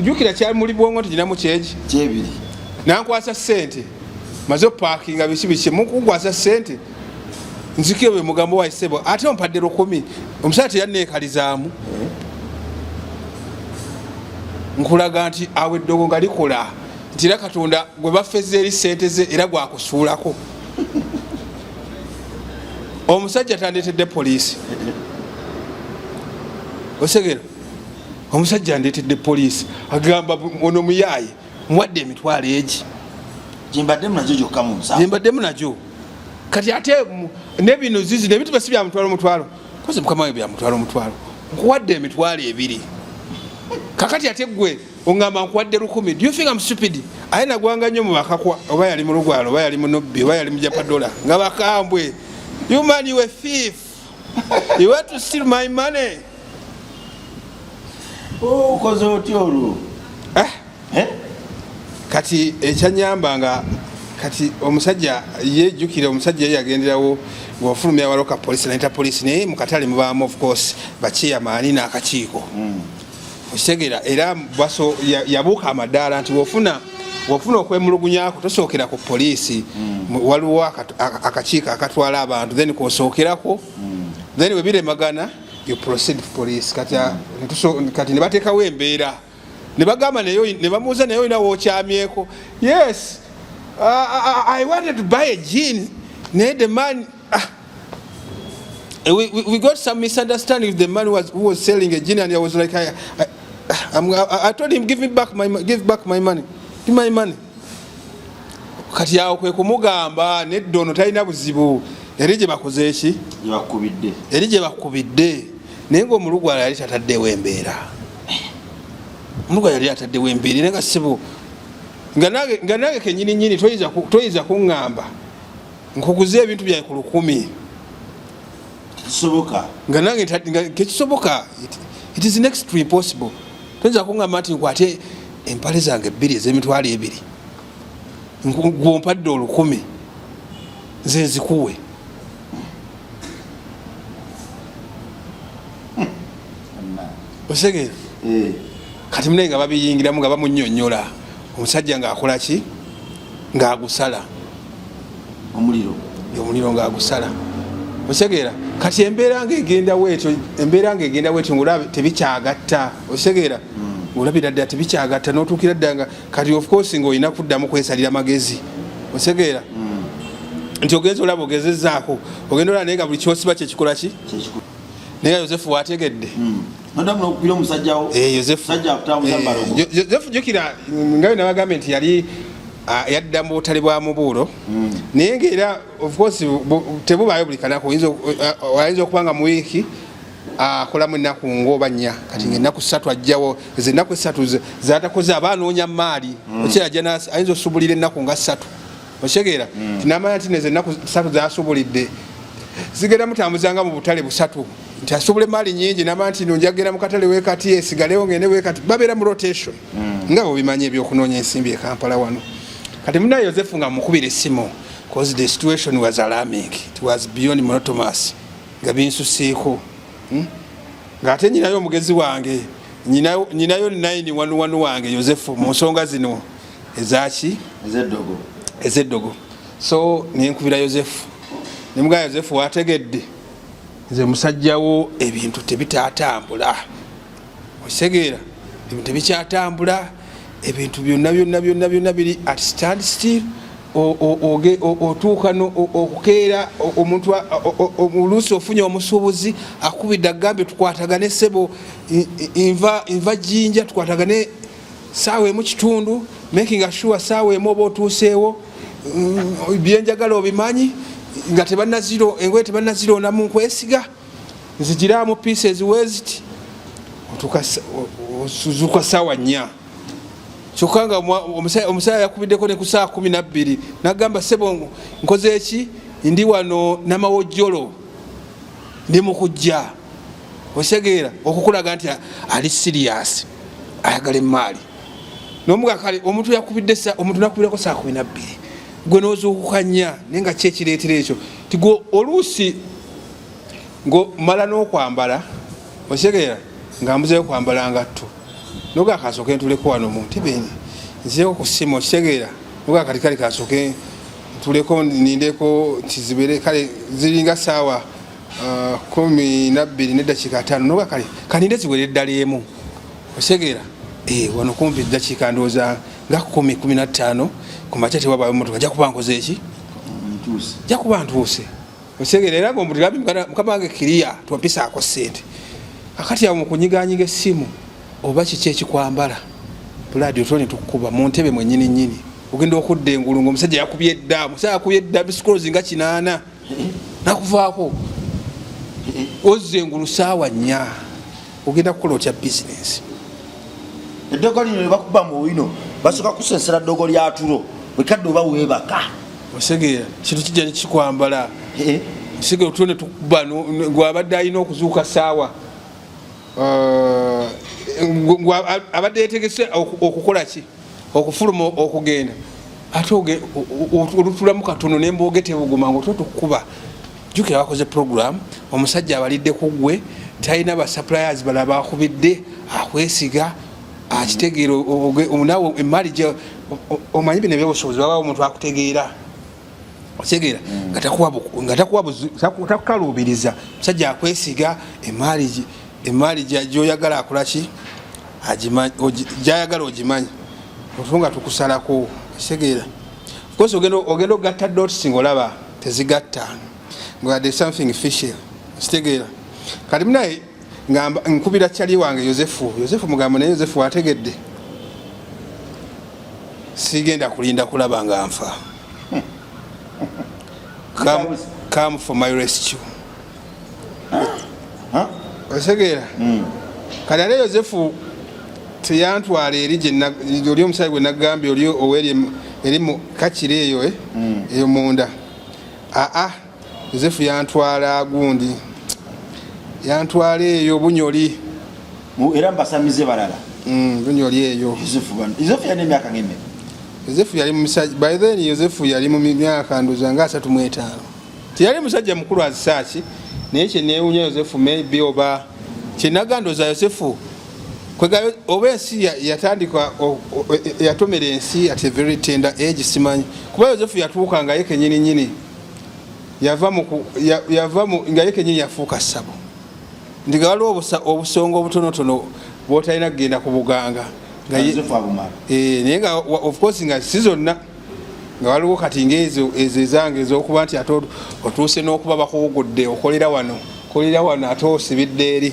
jukira kyali muli bwongo tuginamu kyebiri nankwasa ssente maze opakinga biki mukunkwasa ssente nzikiwe mugambo wa isebo ate ompadde 10 omusajja teyanneekalizaamu nkulaga nti awe eddogo nga likola nti era Katonda gwe baffezza eri ssente ze era gwakusuulako omusajja tandeetedde poliisi osegera omusajja andeetedde poliisi agamba ono muyaaye muwadde emitwalo egi gyembaddemu nagyo kati ate nebino zizi nebintu basi bya mutwalo koze mukama we bya mutwalo nkuwadde emitwalo 2 kakati ate gwe ongamba nkuwadde 10 do you think I'm stupid ayina gwanga nnyo mu bakakwa oba yali mu lugwalo oba yali mu nobbi oba yali mu japadola nga bakambwe you man you a thief you want to steal my money koze otyo olwo kati ekyanyambanga kati omusajja yejjukira omusajja yagenderawo ng'ofulumya waloka poliisi naita poliisi naye mukatale mubaamu of course bakiyamaani n'akakiiko okitegeera era baso yabuuka amadaala nti wofuna okwemulugunyako tosookera ku poliisi waliwo akakiiko akatwala abantu then kosookerako then webiremagana you proceed to police kati ne bateekawo embeera ne bagamba ne bamuuza naye olina wookyamyeko yes I wanted to buy a gin. The man, we got some misunderstanding with the man who was selling a gin, and I was like, I told him, give back my money. Give my money. Kati yawo kwe kumugamba neddono talina buzibu eri gye bakoze eki eri gye bakubidde naye ng'omulugwala yali tataddewo embeera omulugwala yali ataddewo embeera era nga sibu nga nange kenyininyini toyiza kuŋŋamba nkuguze ebintu byaye ku 10 nga nange kekisoboka it is next to impossible toyiza kuŋŋamba nti nkwate empale zange 2 ez'emitwalo 2 gwompadde 10 nze nzikuwe osegera kati munaye nga babiyingiramu nga bamunnyonnyola omusajja ng'akola ki ng'agusala omuliro ng'agusala osegeera kati embeera ng'egenda bwetyo ng'olaba tebikyagatta osegeera ng'olabira ddala tebikyagatta n'otuukira ddala nga kati of course ng'olina kuddamu kwesalira magezi osegeera nti ogenza olaba ogezezzaako ogenda olaba naye nga buli kyosiba kyekikola ki naye Yozefu wategedde Yozefu jukira nga we nabagambe nti yali yadda mu butale bwa mubuulo naye ngaera of course tebubaayo buli kanaku ayinza okubanga mu wiiki akolamu ennaku ngaoba nnya kati ngaennaku 3 ajjawo ezo ennaku 3 zatakoze abaanoonya maali okyera ayinza osubulira ennaku nga 3 otegeera tinamanya nti nezo ennaku 3 zasubulidde zigenda mutambuzanga mu butale busatu nti asubule maali nyingi namanya nti nonjagenda mu katale wekati esigalewo ngende wekati babeera mu rotation nga bwebimanyi ebyokunoonya ensimbi e Kampala wano kati muna Yosefu nga mukubira essimu because the situation was alarming, it was beyond monotonous nga binsuseeko ng'ate nyinayo omugezi wange nyinayo 911 wange Yosefu mu nsonga zino ezaki ezeddogo so nenkubira Yosefu nemuga Yosefu wategedde nze musajjawo ebintu tebitatambula osegeera ebintu tebikyatambula ebintu byonna biri at stand still otuuka okukeera omuntu oluusi ofunye omusuubuzi akubidde agambe tukwatagane sebo nva jjinja tukwatagane saawa emu kitundu making sure saawa emu oba otuuseewo byenjagala obimanyi nga engoye tebannazirondamu nkwesiga nzigiramu pieces west osuzuka saawa 4 kyokka nga omusaya yakubiddeko ne ku saa 12 nagamba sebo nkoze eki ndi wano namawojjolo ndi mukujja osegeera okukulaga nti ali serious ayagala emaali nomuga kale omuntu nakubirako saa 12 gwe nozuukukanya naye nga kyekireetera ekyo tigwe oluusi ngomala n'okwambala osegeera nga mbuzeyo kwambala ngatto noga kasooke ntuleko wano mu ntebe nzireko ku ssimu okitegeera noga kati kale kasooke ntuleko nindeko kizibere kale ziringa saawa 12 n'eddakiika 5 noga kale kaninde ziwere eddala emu otegeera wano kumpi eddakiika ndowooza nga 10-15 ku makya tewabaayo motoka ajja kuba nkoze eki ajja kuba ntuuse otegeera era ngaomuntu gabi mukama wange kiriya twampisaako ssente akati awo mukunyiganyiga essimu oba kiki ekikwambala puladi otone tukukuba mu ntebe mwennyini ogenda okudda engulu ng'omusajja yakubye edda bisikolozi nga 8 nakuvaako ozza engulu saawa 4 ogenda kukola otya bizinesi eddogo lino lebakuba mu wino basooka kusensera ddogo lya tulo bwekadde oba weebaka osegeera kintu kijja nekikwambala osegeera otone tukuba gwabadde alina okuzuuka saawa abadde yetegese okukola ki okufuluma okugenda ate olutulamu katono nembooge tebuguma nga otwo tukuba jjukira bakoze program omusajja abalidde ku ggwe talina basuppliers bala bakubidde akwesiga akitegeera nawe emaali omanyi bino ebyobusobozi babaawo omuntu akutegeera otegeera nga takukaluubiriza musajja akwesiga emaali gyoyagala akolaki gyayagala ogimanyi otunga tukusalako kitegeera kosi ogenda okugatta dots ngaolaba tezigatta nga there something fishy kitegeera kati munaye nkubira kyali wange Yosefu mugambo naye Yosefu wategedde sigenda kulinda kulaba nga nfa come for my rescue otegeera kati ate Yosefu teyantwala eri oli omusaayi gwe nagambye oli eri mu kakiri eyo eyo munda Yosefu yantwala gundi yantwala eyo bunyoli era mbasamize balala bunyoli eyo Yosefu yali emyaka ng'emmeka Yosefu yali musajja by then Yosefu yali mu myaka ndoza nga 35 tiyali musajja mukulu azisaaki naye kyeneewunya Yosefu maybe oba kyenagandoza Yosefu kwegayo oba ensi yatandika yatomera ensi at a very tender age simanyi kuba Yosefu yatuuka nga ye kenyini yava nga ye kenyini yafuuka ssabo ndiga waliwo obusonga obutonotono bwotalina kugenda ku buganga naye nga of course nga si zonna nga waliwo kati ngaezo ezange ezokuba nti ate otuuse n'okuba bakuwugudde okolera wano ate osibidde eri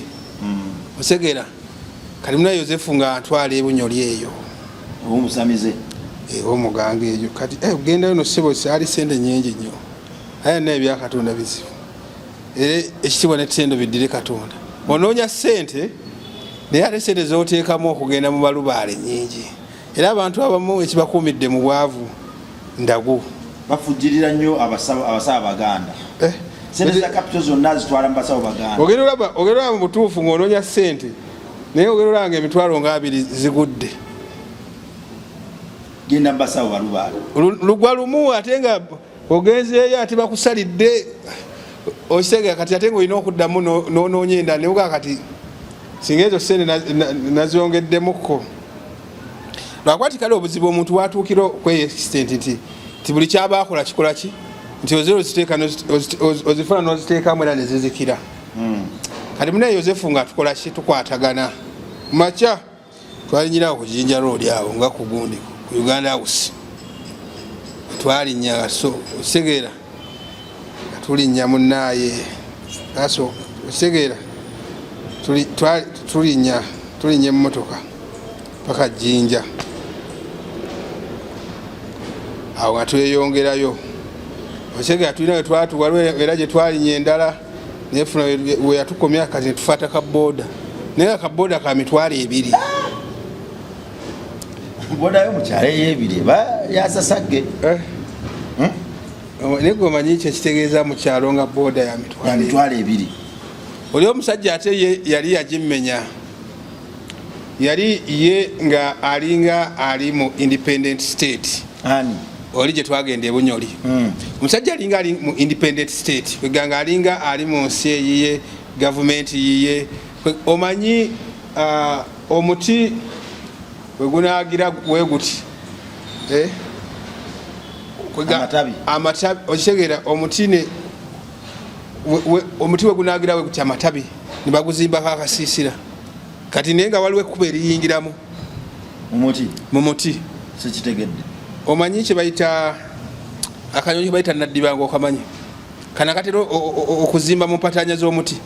osegeera kati muna Yosefu nga antwala ebunyoli eyo omuganga eyo kati ogendayo nosebo ali sente nyingi nnyo aya naye bya Katonda bizibu era ekitibwa n'ettendo biddire Katonda onoonya sente naye ate sente z'oteekamu okugenda mu balubaale nyingi era abantu abamu ekibakuumidde mu bwavu ndagu bafujirira nnyo abasawo Baganda sente za capital zonna zitwala mu basawo Baganda ogenda mu butuufu ng'onoonya sente naye ogenda olaba ng'emitwalo nga 2 zigudde genda basawo balubaale lugwa lumu ate nga ogenzeeyo ate bakusalidde okitegeera kati ate ng'olina okuddamu n'onoonya endala ne uga kati singa ezo sente nazongeddemuko lwakwati kale obuzibu omuntu watuukira okweyesistenti nti buli kyaba akola kikola ki nti ozifuna n'oziteekamu era nezizikira kati munaye Yozefu nga tukola ki tukwatagana makya twalinyirawo ku Jinja Road awo nga ku gundi ku Uganda House twalinnya osegeera tulinnya munaaye aso osegeera tulinnya emmotoka paka Jinja awo nga tweyongerayo osegeera tulina wetwatuwaliwo era gye twalinya endala nefuna we yatukomya kati netufaata kaboda naye akaboda ka mitwalo 2 boda yo mukyalo ey'ebiri yasasagge naye gwe omanyi kyo ekitegeeza mu kyalo nga boda ya mitwalo 2 oli omusajja ate ye yali yagimenya yali ye nga alinga ali mu independent state ani oli gye twagenda e Bunyoli omusajja alinga ali mu independent state kweganga alinga ali mu nsi eyiye gavumenti yiye omanyi omuti wegunagira weguti amatabi okitegeera omuti wegunagira weguti amatabi nibaguzimbako akasiisira kati naye nga waliwo ekkuba eriyingiramu mu muti sikitegedde omanyi kyebayita akanyonyi kebayita naddibanga okamanyi kana katera okuzimba mu mpatanya z'omuti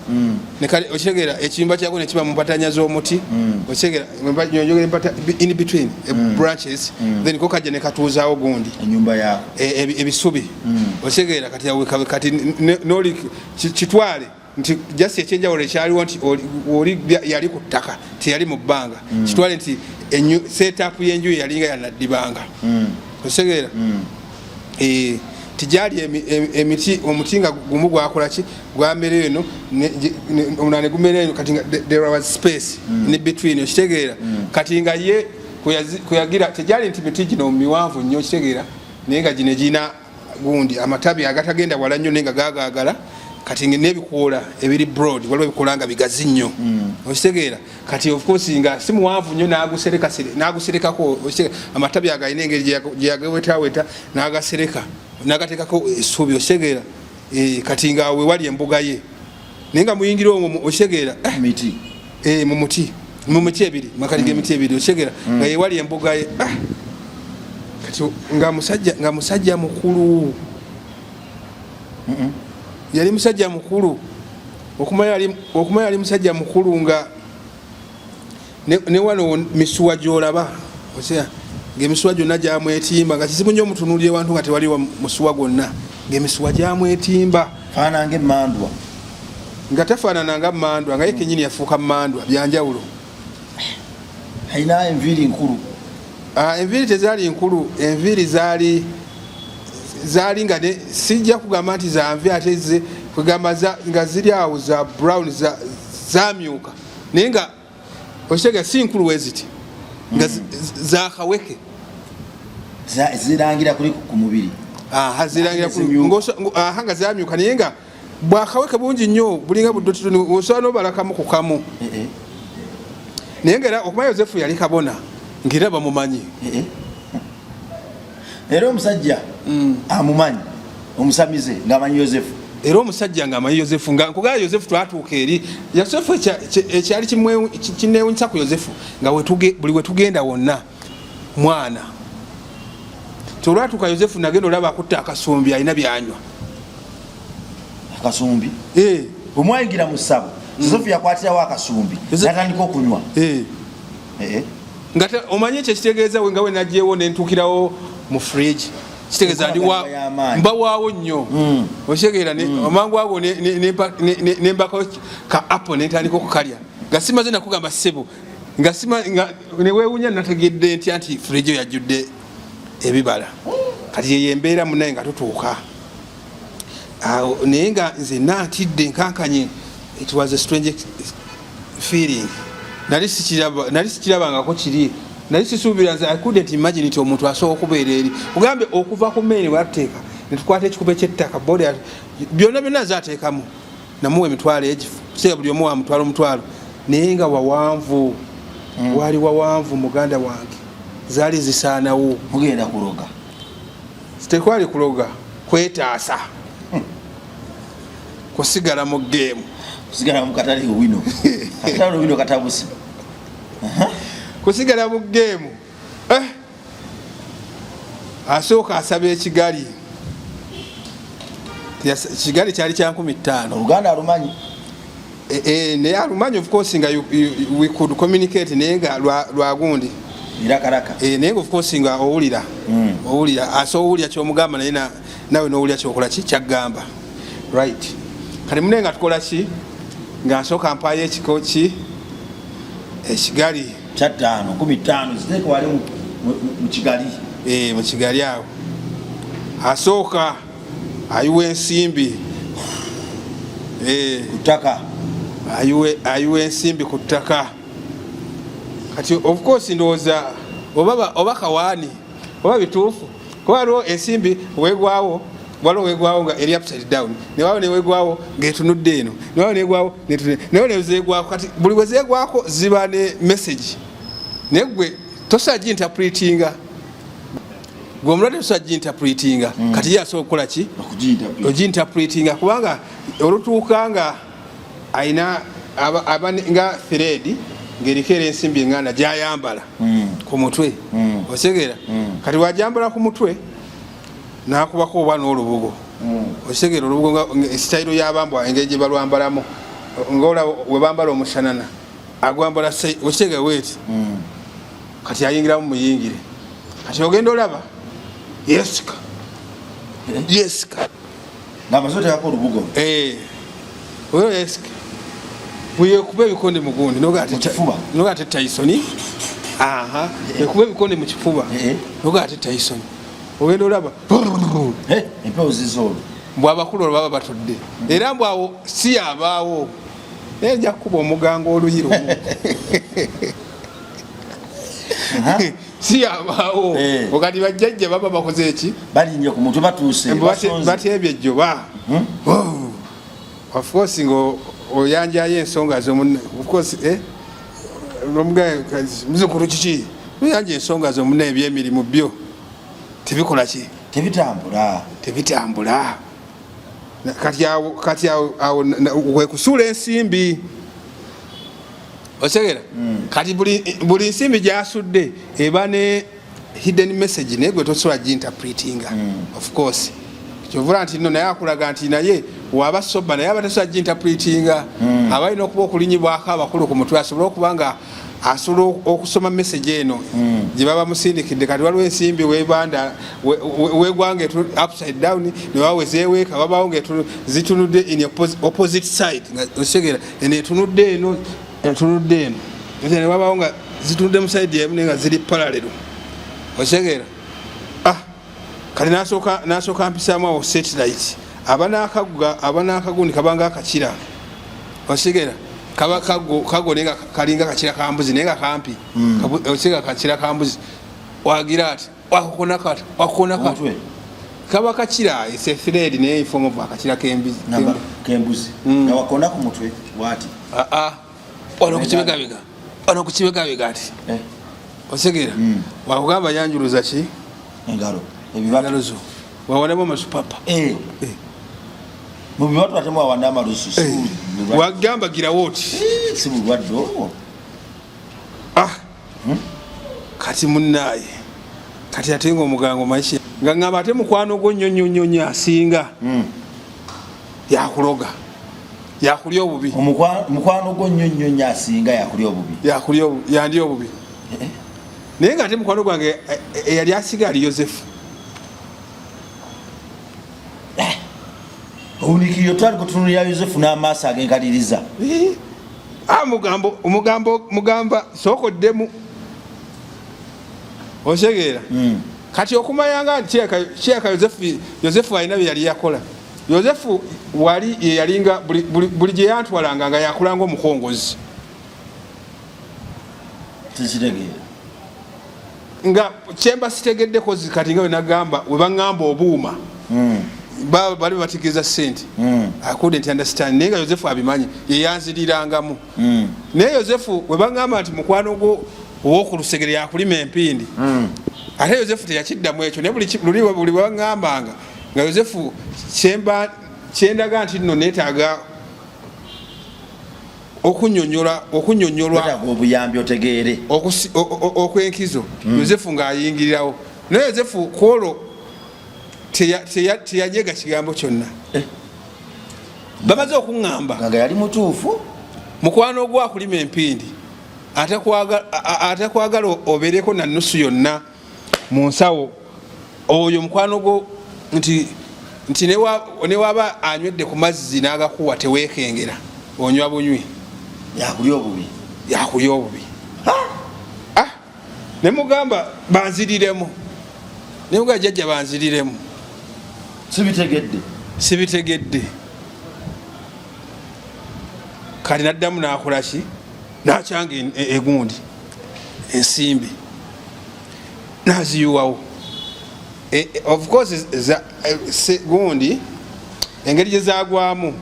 okitegeera ekiyumba kyako nekiba mu mpatanya z'omuti okitegeera in between branches then ko kajja nekatuuzaawo gundi enyumba yako ebisubi okitegeera kati noli kitwale nti just ekyenjawulo ekyaliwo nti oli yali ku ttaka teyali mu bbanga kitwale nti setup y'enju yalinga yanaddibanga okitegeera tijali emiti omuti nga gumu gwakola ki gwamere eno omulala negumere eno kati there was space in between okitegeera kati nga ye kuyagira tejali nti miti gino miwanvu nnyo okitegeera naye nga gino gina gundi amatabi agatagenda wala nnyo naye nga gagagala kati nebikoola ebiri broad waliwo ebikoola nga bigazi nnyo okitegeera kati of course nga si muwanvu nnyo n'aguserekako amatabi agalina engeri gye yagawetaweta n'agasereka nagatekako essuubi okitegeera kati nga wewali embuga ye naye nga muyingira omwo okitegeera mu miti ebiri makati g'emiti ebiri okitegeera nga yewali embuga ye kati nga musajja mukulu yali musajja mukulu okumanya yali musajja mukulu nga ne wano misuwa gyolaba ng'emisuwa gyonna gyamwetimba nga kizibu nnyo omutunuulire wantu nga tewaliwo musuwa gwonna ng'emisuwa gyamwetimba faananga emmandwa nga tafaanananga mmandwa nga ye kenyini yafuuka mmandwa byanjawulo alina enviiri nkulu enviiri tezaali nkulu enviiri zaali nga sijja kugamba nti zanvi ate ze kugamba nga ziri awo za brown zamyuka naye nga okitega si nkulu weziti nga zakaweke zirangira kuli ku mubiri nga zamyuka naye nga bwakaweke bungi nnyo bulinga buddotito osobola nobalakamu ku kamu naye nga era okumanya Yozefu yali kabona ngaera bamumanyi era omusajja amumanyi omusamize ng'amanyi Yozefu era omusajja ng'amanyi Yozefu nga nkugala Yozefu twatuuka eri Yozefu ekyali kinewunyisa ku Yozefu nga buli wetugenda wonna mwana tolwatuuka Yozefu nagenda olaba akutta akasumbi alina byanywa akasumbi bwemwayingira mu ssabo Yozefu yakwatirawo akasumbi natandika okunywa nga omanye ekyo kitegeeza we nga we najjeewo ne ntuukirawo mu fridge kitegeeza ndi mbawaawo nnyo okitegeera omangu ago ne mbako ka apple ne ntandika okukalya nga simaze nakugamba ssebo nga ne weewunya nategedde ntya nti fridge yo yajjudde ebibala kati yeyo embeera munaye nga tutuuka naye nga nze naatidde nkankanye it was a strange feeling nali sikirabangako kiri nali sisuubira nze I couldn't imagine nti omuntu asobola okubeera eri ugambe okuva ku meeri watuteeka netukwata ekikuba ekyettaka bodi byonna byonna zaateekamu namuwa emitwalo egifu kiseera buli omu wamutwala omutwalo naye nga wawanvu wali wawanvu muganda wange zaali zisaanawo mugenda kuloga tekwali kuloga kwetaasa kusigala mu geemu kusigala mu katale wino katale wino katabusi kusigala mu geemu asooka asaba ekigali kigali kyali kya 15 Uganda alumanyi naye alumanyi of course nga we could communicate naye nga lwagundi irakaraka naye of course nga owulira asobola owulira kyomugamba naye nawe n'owulira kyokola ki kyaggamba right kati mune nga tukola ki nga nsooka mpayo ekiko ki ekigali kya 15 ziteeka wali mu kigali mu kigali awo asooka ayiwa ensimbi ku ttaka ayiwa ensimbi ku ttaka kati of course ndowooza oba kawaani oba bituufu kuba waliwo ensimbi wegwawo nga eri upside down newawo newegwawo ngaetunudde eno newawo negwawo nayo nezegwako kati buli wezegwako ziba ne message naye gwe tosagi interpretinga gwe omulwadde tosagi interpretinga kati ye asobola okukola ki oginterpretinga kubanga olutuuka nga ayina nga thread ng'eriko era ensimbi eŋŋanda gyayambala ku mutwe otegera kati wajambala ku mutwe nakubako oba n'olubugo okitegera olubugo nga sitayiro y'abambwa engeri gye balwambalamu ngaola we bambala omushanana agwambala okitegera weeti kati ayingiramu muyingire kati ogenda olaba yesika ng'amazote yako olubugo oyo yesika bweyekuba ebikonde mugundi nogate Tyson ekuba ebikonde mu kifuba nogate Tyson ogenda olaba empewo zizoolo mbwabakulu olwo baba batudde era mbwawo si yabaawo naye nja kukuba omuganga oluyiro si yabaawo okati bajjajja baba bakoze eki balinye ku mutwe batuuse batyebye ejjoba of course nga oyanjayo ensonga zomunne of course muzukulu kiki oyanja ensonga zomunne ebyemirimu byo tebikola ki tebitambula kati awo wekusuula ensimbi otegera kati buli nsimbi gyasudde eba ne hidden message naye gwe tosobola ginterpretinga of course kyovula nti no naye akulaga nti naye waba soba naye aba tasobola ginterpretinga aba alina okuba okulinyibwako abakulu ku mutwe asobole okuba nga asobola okusoma message eno gye baba musindikidde kati waliwo ensimbi webanda wegwanga upside down newawe wezeweeka wabawo nga zitunudde in opposite side otegera eno etunudde eno newabawo nga zitunudde mu side emu nga ziri parallel otegera kati nasooka mpisaamu awo satellite aba n'akagundi kabanga akakira otegera kaba kago nenga kalinga kachira kambuzi nenga kampi osega kachira kambuzi wagira ati wakona kata kaba kachira ise thread ne form of akachira kembuzi na wakona ku mutwe wati ono kuchibega ati osegera wakugamba yanjuluza ki engalo ebibalozo wawalemo masupapa mu biwatu atemu awanda amalusu wagamba gira woti si bulwaddo kati munnaye kati atenga omuganga maisha nga ngamba ate mukwano gwo nnyonnyonnyo asinga yakuloga yakulya obubi mukwano gwo nnyonnyonnyo asinga yakulya obubi yandi obubi naye nga ate mukwano gwange eyali asiga ali Yosefu. Owulikiriyo twali kutunulira Yosefu n'amaaso agenkaliriza. Mugamba sookoddemu osegeera. Kati okumayanga nti kyeka Yosefu alina bye yali yakola. Yosefu wali yeyalinga buli gye yantwalanga nga yakulanga omukongozi. Nga kyemba sitegeddeko kati nga we nagamba we baŋŋamba obuuma bali bategeeza ssente. I couldn't understand. Naye nga Yosefu abimanyi yeyanzirirangamu. Naye Yosefu we baŋŋamba nti mukwano gwo ow'oku lusegere yakulima empindi. Ate Yosefu teyakiddamu ekyo naye buli baŋŋambanga nga Yosefu kyendaga nti nno neetaaga okunyonyolwa obuyambi otegeere okwenkizo. Yosefu ng'ayingirirawo naye Yosefu kwolwo teyanyega kigambo kyonna. Bamaze okuŋŋamba nga yali mutuufu. Mukwano gwo akulima empindi ate kwagala obeereko na nusu yonna mu nsawo. Oyo mukwano gwo nti newaba anywedde ku mazzi n'agakuwa teweekengera onywa bunywi yakulya obubi. Ne mugamba banziriremu ne mugamba jjajja banziriremu. Sibitegedde. Kati naddamu n'akola ki n'akyanga egundi ensimbi n'aziyuwawo. Of course gundi engeri gye zaagwamu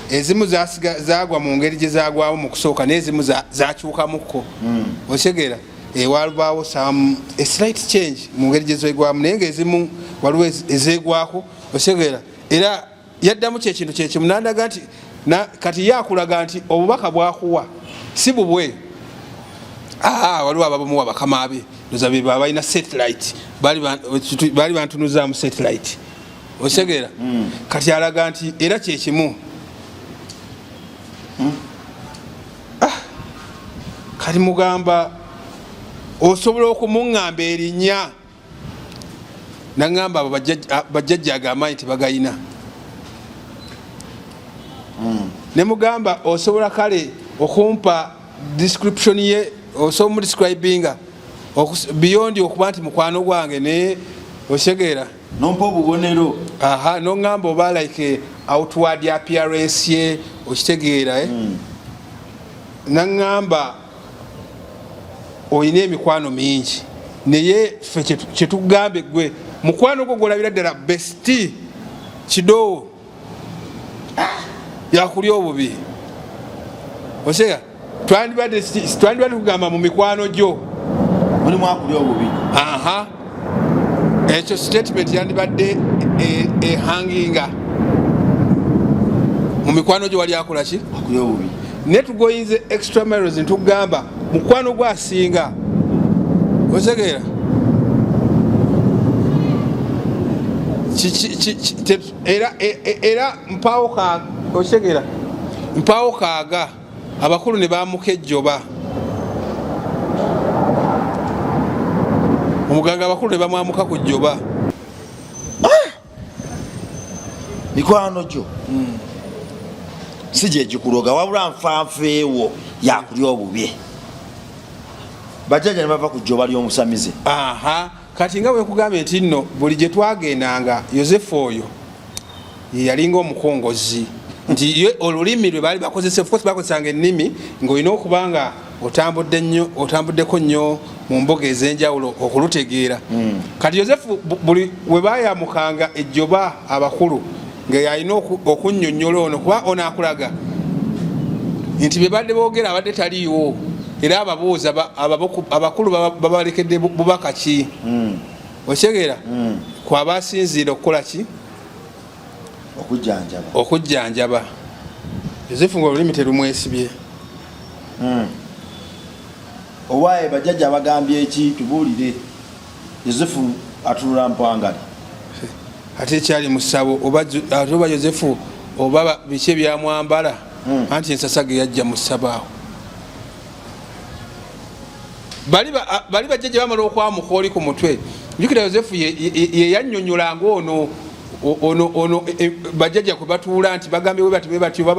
ezimu zaagwa mu ngeri gye zaagwamu mu kusooka n'ezimu zakyukamukko. Otegeera walubaawo a slight change mu ngeri gye zeegwamu naye ng'ezimu waliwo ezeegwako. Otegeera era yaddamu kyekintu kyekimu nandaga nti kati yakulaga nti obubaka bwakuwa si bubwe. Waliwo ababamuwa bakama be ndoza be balina satellite bali bantunuzaamu satellite. Otegeera kati alaga nti era kyekimu. Kati mugamba osobola okumuŋŋamba erinnya naŋŋamba abo bajjajja agamanyi tebagayina. Ne mugamba osobola kale okumpa description ye osobola mudescribinga beyond okuba nti mukwano gwange naye otegeera nompa obubonero. Noŋŋamba oba like outward appearance ye okitegeera. Naŋŋamba olina emikwano mingi naye ffe kyetugambe gwe mukwano gwo gwolabira ddala besti kidoowo yakulya obubi. Osega twandibadde tugamba mu mikwano gyo mulimu akulya obubi. Ekyo statement yandibadde ehanginga mu mikwano gyo wali akola ki akulya obubi. Ne tugoyinze extra miles ntugamba mukwano gwasinga. Otegeera era mpaawo kaaga abakulu ne bamuka ejjoba. Omuganga abakulu ne bamwamuka ku jjoba. Mikwano gyo si gye gikuloga wabula nfanfeewo yakulya obubi. Bajjajja ne bava ku jjoba ly'omusamize. Kati nga bwe nkugambye nti nno buli gye twagendanga Yosefu oyo ye yalinga omukongozi nti olulimi lwe baali bakozesa. Of course bakozesanga ennimi ng'olina okuba nga otambuddeko nnyo mu mboga ez'enjawulo okulutegeera. Kati Yosefu buli we baayamukanga ejjoba abakulu nga yalina okunnyonnyola ono kuba ono akulaga nti bye badde boogera abadde taliiwo era ababuuza abakulu babalekedde bubaka ki. Otegeera kwaba asinziira okukola ki okujjanjaba. Yosefu ng'olulimi terumwesibye. Owaaye bajjajja abagambye eki tubuulire. Yosefu atunula mpangali ate ekyali mu ssabo oba Yosefu oba biki ebyamwambala anti ensasa ge yajja mu ssabo awo. bali bajjaje bamala okwamuka oli ku mutwe jukira Yosefu ye yannyonnyola ono bajjaja kwe batuula nti bagambye we batyo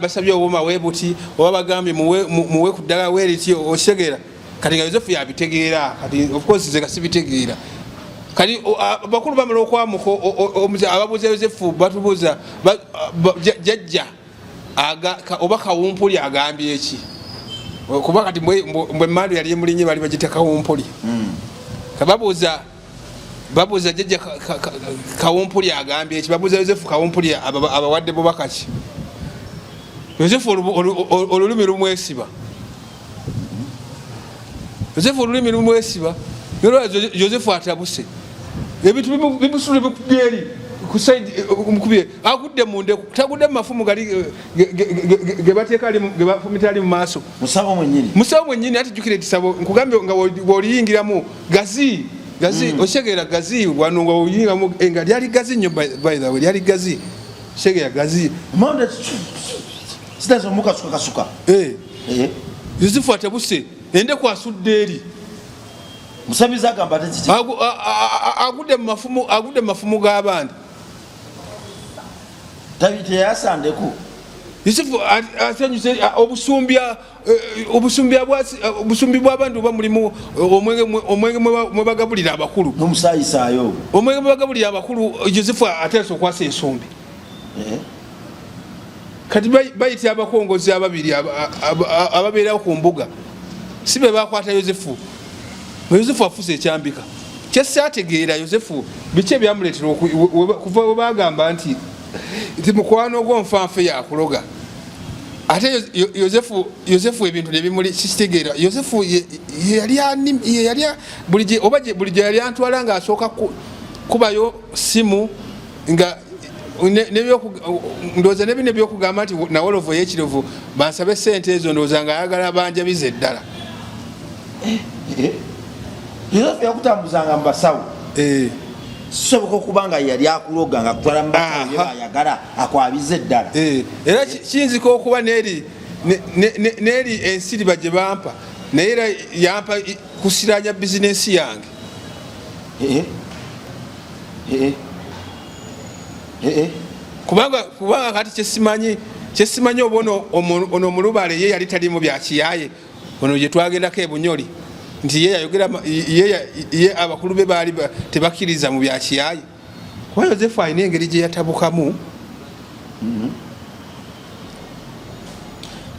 basabye obuma webuti oba bagambye muwe ku ddala weeriti okitegera kati nga Yosefu yabitegeera kati of course nze kasibitegeera kati bakulu bamala okwamuka ababuuza Yosefu batubuuza jjajja oba kawumpuli agambye eki kuba kati mbwe mmandu yali emulinye bali bagita kawumpuli babuuza jjajja kawumpuli agambye eki babuuza Yosefu kawumpuli abawadde bubakaki Yosefu olulimi lumwesiba Yosefu atabuse ebintu bimusule bikubyeri kusaidiye agudde munde tagudde mafumu gali gebateeka gebafumitali mu maaso musabo mwennyini ati jukire kisabo nkugambye nga woliyingiramu gazi oshegera gazi wano nga woliyingiramu nga lyali gazi nnyo by the way lyali gazi shegera gazi kasuka Yosefu atabuse ende kwasudde eri musabizi agamba ati agudde mafumu g'abandi tabite yasandeku Yosefu asanyuse obusumbi bw'abantu oba mulimu omwenge mwe bagabulira abakulu n'omusaayisayo omwenge mwe bagabulira abakulu Yosefu ateesa okwasa ensumbi kati bayita abakongozi ababiri ababeerawo ku mbuga si be bakwata Yosefu afuuse ekyambika kyesaategeera Yosefu biki ebyamuleetera kuva we bagamba nti mukwano gw'onfanfe yakuloga ate Yosefu ebintu nebimuli kikitegeera Yosefu bulijjo yali antwala nga asooka kubayo simu nga ndowooza nebino ebyokugamba nti nawolovu ey'ekirovu bansabe sente ezo ndowooza nga ayagala banjabiza eddala Yosefu yakutambuzanga mu basawo kisoboka okuba nga yali akuloga nga kutwala mu basawo yebayagala akwabiza eddala era kiyinzika okuba n'eri ensiriba gye bampa naye era yampa kusiranya bizinensi yange kubanga kati kyesimanyi oba ono omulubale ye yali tali mu byakiyaye ono gye twagendako ebunyoli nti ye yayogera ye abakulu be baali tebakkiriza mu byakiyaye kuba Yosefu alina engeri gye yatabukamu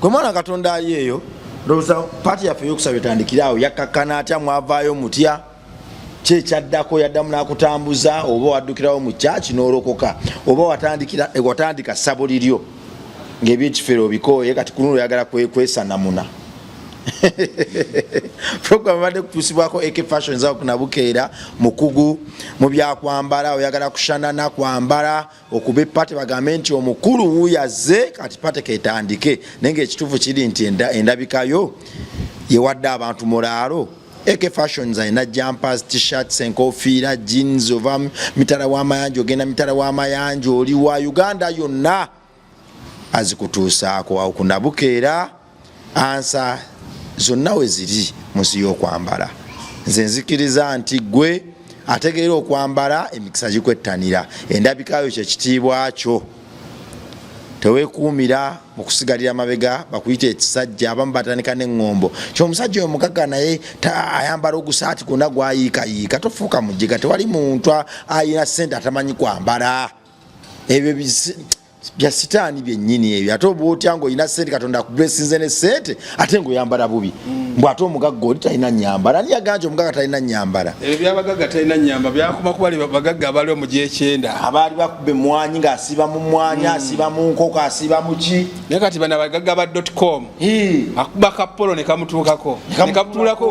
gwe mwana Katonda ali eyo ndowooza paati yaffe eyokusaba etandikirawo yakkakkana atya mwavaayo mutya kyekyaddako yaddamu n'akutambuza oba waddukirawo mu kyaki n'olokoka oba watandika ssabo liryo ng'ebyekifeero obikooye kati kunulo oyagala kwesanamuna program badde kutusibwako AK Fashion za kunabukeera mukugu mu byakwambala oyagala kushanana kwambala okuba epate bagambe nti omukulu wuyaze kati pate ketandike nenge ekituufu kiri nti endabikayo yewadde abantu mulaalo AK Fashions ayina jumpers, t-shirts, enkofiira, jeans ova mitala w'amayanja ogenda mitala w'amayanja oli wa Uganda yonna azikutuusaako awo kunabukeera ansa zonna we ziri munsi y'okwambala nze nzikiriza nti gwe ategeera okwambala emikisa gikwettanira endabikayo kyekitiibwa kyo teweekuumira mu kusigalira mabega bakuyita ekisajja abamu batandika n'eŋŋombo kyomusajja oyo mugagga naye ayambala ogusaati gwonna gwayiikayiika tofuuka mujiga tewali muntu ayina ssente atamanyi kwambala ebyo bya sitaani byennyini ebyo ate oba otya ng'olina ssente Katonda akublessinze ne ssente ate ng'oyambala bubi mbw ate omugagga oli talina nnyambala ani yaganja omugagga talina nnyambala ebyo byabagagga talina nnyamba byakoma kubali bagagga abaliwo mu G9 abaali bakubba emmwanyi ng'asiba mu mmwanyi asiba mu nkoko asiba mu ki naye kati bano abagagga ba .com akuba kapolo ne kamutuukako ne kamutuulako